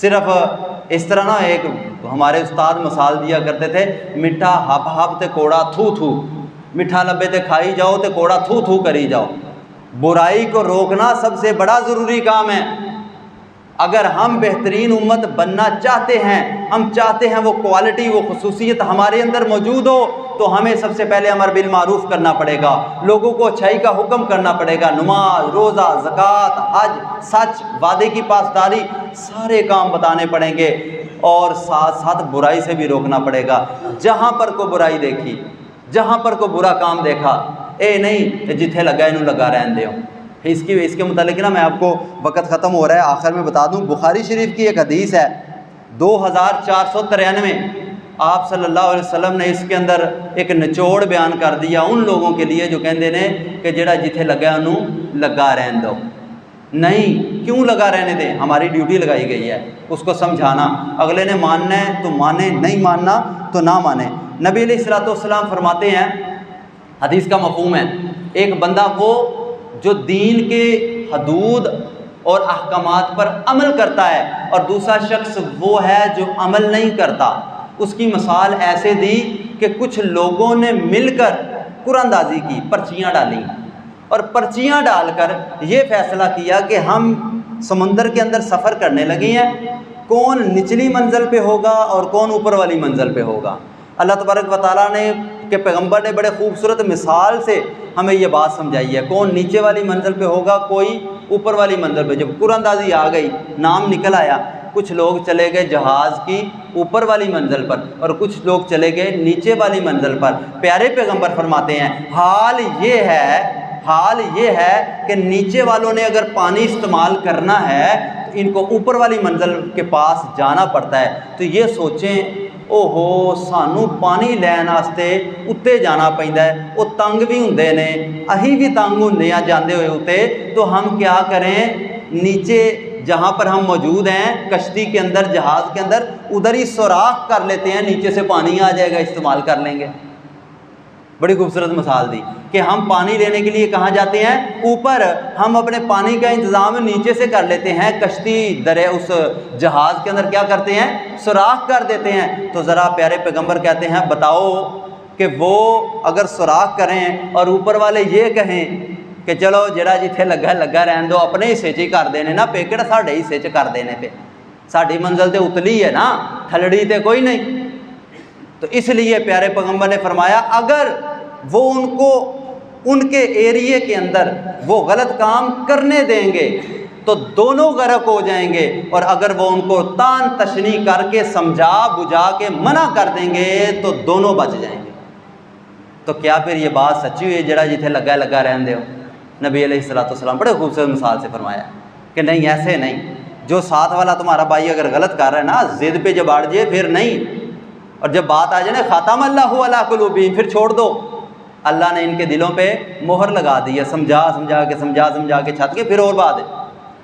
صرف اس طرح نہ، ایک ہمارے استاد مثال دیا کرتے تھے، میٹھا ہپ ہپ تے کوڑا تھو تھو، میٹھا لبے تے کھائی جاؤ تے کوڑا تھو تھو کری جاؤ۔ برائی کو روکنا سب سے بڑا ضروری کام ہے۔ اگر ہم بہترین امت بننا چاہتے ہیں، ہم چاہتے ہیں وہ کوالٹی، وہ خصوصیت ہمارے اندر موجود ہو، تو ہمیں سب سے پہلے امر بالمعروف کرنا پڑے گا، لوگوں کو اچھائی کا حکم کرنا پڑے گا، نماز، روزہ، زکوٰۃ، حج، سچ، وعدے کی پاسداری، سارے کام بتانے پڑیں گے، اور ساتھ ساتھ برائی سے بھی روکنا پڑے گا۔ جہاں پر کو برائی دیکھی، جہاں پر کو برا کام دیکھا، اے نہیں جتھے لگا انہوں لگا رہن دیو۔ اس کے متعلق نا میں آپ کو، وقت ختم ہو رہا ہے، آخر میں بتا دوں، بخاری شریف کی ایک حدیث ہے 2493، آپ صلی اللہ علیہ وسلم نے اس کے اندر ایک نچوڑ بیان کر دیا ان لوگوں کے لیے جو کہندے نے کہ جڑا جتھے لگا انہوں لگا رہن دو۔ نہیں، کیوں لگا رہنے دیں؟ ہماری ڈیوٹی لگائی گئی ہے اس کو سمجھانا، اگلے نے ماننا ہے تو مانے، نہیں ماننا تو نہ مانے۔ نبی علیہ الصلوۃ والسلام فرماتے ہیں، حدیث کا مفہوم ہے، ایک بندہ وہ جو دین کے حدود اور احکامات پر عمل کرتا ہے، اور دوسرا شخص وہ ہے جو عمل نہیں کرتا۔ اس کی مثال ایسے دی کہ کچھ لوگوں نے مل کر قرآن اندازی کی، پرچیاں ڈالیں، اور پرچیاں ڈال کر یہ فیصلہ کیا کہ ہم سمندر کے اندر سفر کرنے لگے ہیں، کون نچلی منزل پہ ہوگا اور کون اوپر والی منزل پہ ہوگا۔ اللہ تبارک و تعالیٰ نے کہ پیغمبر نے بڑے خوبصورت مثال سے ہمیں یہ بات سمجھائی ہے، کون نیچے والی منزل پہ ہوگا، کوئی اوپر والی منزل پہ۔ جب قرآن اندازی آ گئی، نام نکل آیا، کچھ لوگ چلے گئے جہاز کی اوپر والی منزل پر اور کچھ لوگ چلے گئے نیچے والی منزل پر۔ پیارے پیغمبر فرماتے ہیں حال یہ ہے کہ نیچے والوں نے اگر پانی استعمال کرنا ہے تو ان کو اوپر والی منزل کے پاس جانا پڑتا ہے۔ تو یہ سوچیں، اوہو سانو پانی لین واسطے اتنے جانا پیندا ہے، وہ تنگ بھی ہوندے نے، اہی بھی تنگ ہوندے ہیں جاندے ہوئے اتنے، تو ہم کیا کریں، نیچے جہاں پر ہم موجود ہیں کشتی کے اندر، جہاز کے اندر، ادھر ہی سوراخ کر لیتے ہیں، نیچے سے پانی آ جائے گا، استعمال کر لیں گے۔ بڑی خوبصورت مثال دی کہ ہم پانی لینے کے لیے کہاں جاتے ہیں؟ اوپر۔ ہم اپنے پانی کا انتظام نیچے سے کر لیتے ہیں، کشتی درے اس جہاز کے اندر کیا کرتے ہیں؟ سوراخ کر دیتے ہیں۔ تو ذرا پیارے پیغمبر کہتے ہیں بتاؤ کہ وہ اگر سوراخ کریں اور اوپر والے یہ کہیں کہ چلو جڑا جتھے لگا رہن دو، اپنے حصے چ ہی کر دینے نا، پیکڑ ساڈے حصے چ کر دینے پہ، ساڈی منزل تے اتلی ہے نا، تھلڑی تے کوئی نہیں۔ تو اس لیے پیارے پیغمبر نے فرمایا اگر وہ ان کے ایریے کے اندر وہ غلط کام کرنے دیں گے تو دونوں غرق ہو جائیں گے، اور اگر وہ ان کو تان تشنی کر کے سمجھا بجھا کے منع کر دیں گے تو دونوں بچ جائیں گے۔ تو کیا پھر یہ بات سچی ہوئی جڑا جتھے لگا رہن دے ہو؟ نبی علیہ الصلوۃ والسلام بڑے خوبصورت مثال سے فرمایا کہ نہیں ایسے نہیں، جو ساتھ والا تمہارا بھائی اگر غلط کر رہا ہے نا، ضد پہ جب اڑ جائے پھر نہیں، اور جب بات آ جائے نا ختم اللہ علی قلوبہم، پھر چھوڑ دو، اللہ نے ان کے دلوں پہ مہر لگا دی ہے، سمجھا کے چھت کے پھر اور بات ہے۔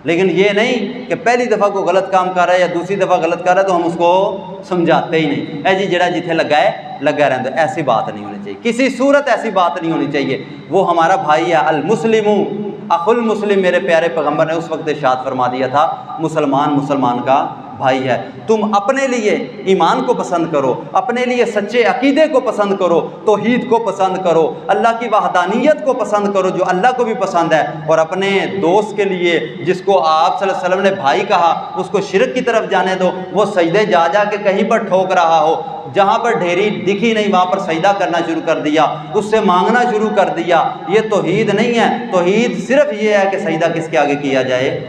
لیکن یہ نہیں کہ پہلی دفعہ کو غلط کام کر رہا ہے یا دوسری دفعہ غلط کر رہا ہے تو ہم اس کو سمجھاتے ہی نہیں، اے جی جڑا جتھے لگا ہے لگا رہتا ہے۔ ایسی بات نہیں ہونی چاہیے، کسی صورت ایسی بات نہیں ہونی چاہیے۔ وہ ہمارا بھائی ہے، المسلم اخو المسلم، میرے پیارے پیغمبر نے اس وقت ارشاد فرما دیا تھا، مسلمان کا بھائی ہے۔ تم اپنے لیے ایمان کو پسند کرو، اپنے لیے سچے عقیدے کو پسند کرو، توحید کو پسند کرو، اللہ کی وحدانیت کو پسند کرو جو اللہ کو بھی پسند ہے، اور اپنے دوست کے لیے جس کو آپ صلی اللہ علیہ وسلم نے بھائی کہا اس کو شرک کی طرف جانے دو، وہ سجدے جا کے کہیں پر ٹھوک رہا ہو، جہاں پر ڈھیری دکھی نہیں وہاں پر سجدہ کرنا شروع کر دیا، اس سے مانگنا شروع کر دیا۔ یہ توحید نہیں ہے، توحید صرف یہ ہے کہ سجدہ کس کے آگے کیا جائے۔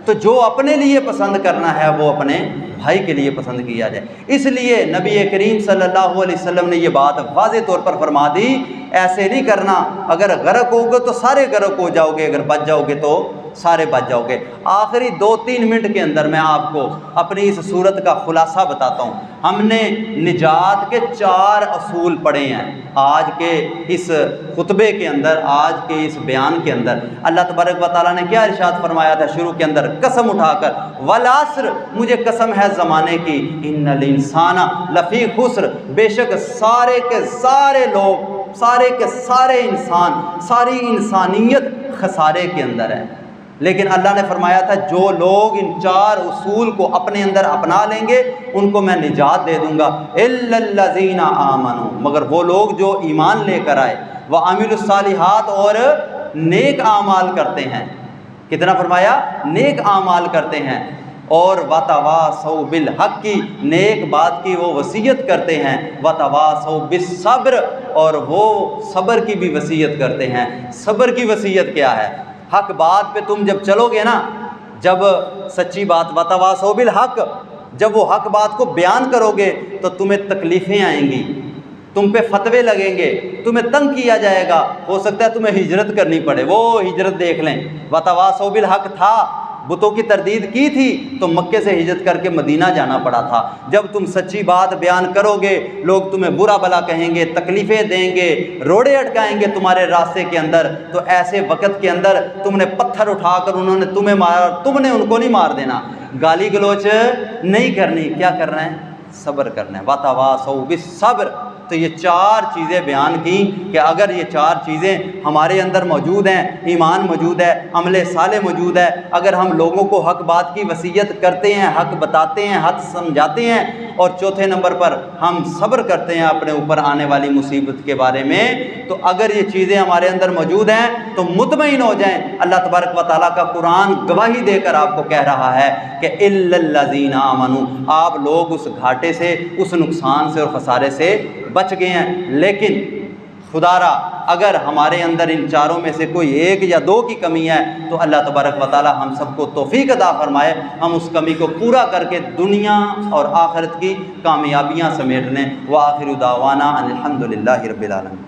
تو جو اپنے لیے پسند کرنا ہے وہ اپنے بھائی کے لیے پسند کیا جائے۔ اس لیے نبی کریم صلی اللہ علیہ وسلم نے یہ بات واضح طور پر فرما دی، ایسے نہیں کرنا، اگر غرق ہوگے تو سارے غرق ہو جاؤ گے، اگر بچ جاؤ گے تو سارے بچ جاؤ گے۔ آخری 2-3 منٹ کے اندر میں آپ کو اپنی اس صورت کا خلاصہ بتاتا ہوں۔ ہم نے نجات کے 4 اصول پڑھے ہیں آج کے اس خطبے کے اندر، آج کے اس بیان کے اندر۔ اللہ تبارک و تعالیٰ نے کیا ارشاد فرمایا تھا شروع کے اندر قسم اٹھا کر، والعصر، مجھے قسم ہے زمانے کی، ان الانسان لفی خسر، بے شک سارے کے سارے لوگ، سارے کے سارے انسان، ساری انسانیت خسارے کے اندر ہے۔ لیکن اللہ نے فرمایا تھا جو لوگ ان 4 اصول کو اپنے اندر اپنا لیں گے ان کو میں نجات دے دوں گا، الا الذین آمنوا، مگر وہ لوگ جو ایمان لے کر آئے، وعملوا الصالحات، اور نیک اعمال کرتے ہیں۔ کتنا فرمایا؟ نیک اعمال کرتے ہیں، اور وتواصوا بالحق، کی نیک بات کی وہ وصیت کرتے ہیں، وتواصوا بالصبر، اور وہ صبر کی بھی وصیت کرتے ہیں۔ صبر کی وصیت کیا ہے؟ حق بات پہ تم جب چلو گے نا، جب سچی بات، وتواصوا بالحق، جب وہ حق بات کو بیان کرو گے تو تمہیں تکلیفیں آئیں گی، تم پہ فتوے لگیں گے، تمہیں تنگ کیا جائے گا، ہو سکتا ہے تمہیں ہجرت کرنی پڑے۔ وہ ہجرت دیکھ لیں، وتواصوا بالحق تھا، بتوں کی تردید کی تھی تو مکے سے ہجرت کر کے مدینہ جانا پڑا تھا۔ جب تم سچی بات بیان کرو گے لوگ تمہیں برا بھلا کہیں گے، تکلیفیں دیں گے، روڑے اٹکائیں گے تمہارے راستے کے اندر، تو ایسے وقت کے اندر تم نے پتھر اٹھا کر انہوں نے تمہیں مارا، تم نے ان کو نہیں مار دینا، گالی گلوچ نہیں کرنی، کیا کرنا ہے؟ صبر کرنا ہے۔ وتواصوا بالصبر۔ تو یہ 4 چیزیں بیان کی کہ اگر یہ 4 چیزیں ہمارے اندر موجود ہیں، ایمان موجود ہے، عمل صالح موجود ہے، اگر ہم لوگوں کو حق بات کی وصیت کرتے ہیں، حق بتاتے ہیں، حق سمجھاتے ہیں، اور چوتھے نمبر پر ہم صبر کرتے ہیں اپنے اوپر آنے والی مصیبت کے بارے میں، تو اگر یہ چیزیں ہمارے اندر موجود ہیں تو مطمئن ہو جائیں۔ اللہ تبارک و تعالیٰ کا قرآن گواہی دے کر آپ کو کہہ رہا ہے کہ الا الذین آمنوا، آپ لوگ اس گھاٹے سے، اس نقصان سے اور خسارے سے بچ گئے ہیں۔ لیکن خدا را اگر ہمارے اندر ان 4 میں سے کوئی 1 یا 2 کی کمی ہے تو اللہ تبارک و تعالی ہم سب کو توفیق عطا فرمائے، ہم اس کمی کو پورا کر کے دنیا اور آخرت کی کامیابیاں سمیٹ لیں۔ وآخر دعوانا ان الحمد للہ رب العالمین۔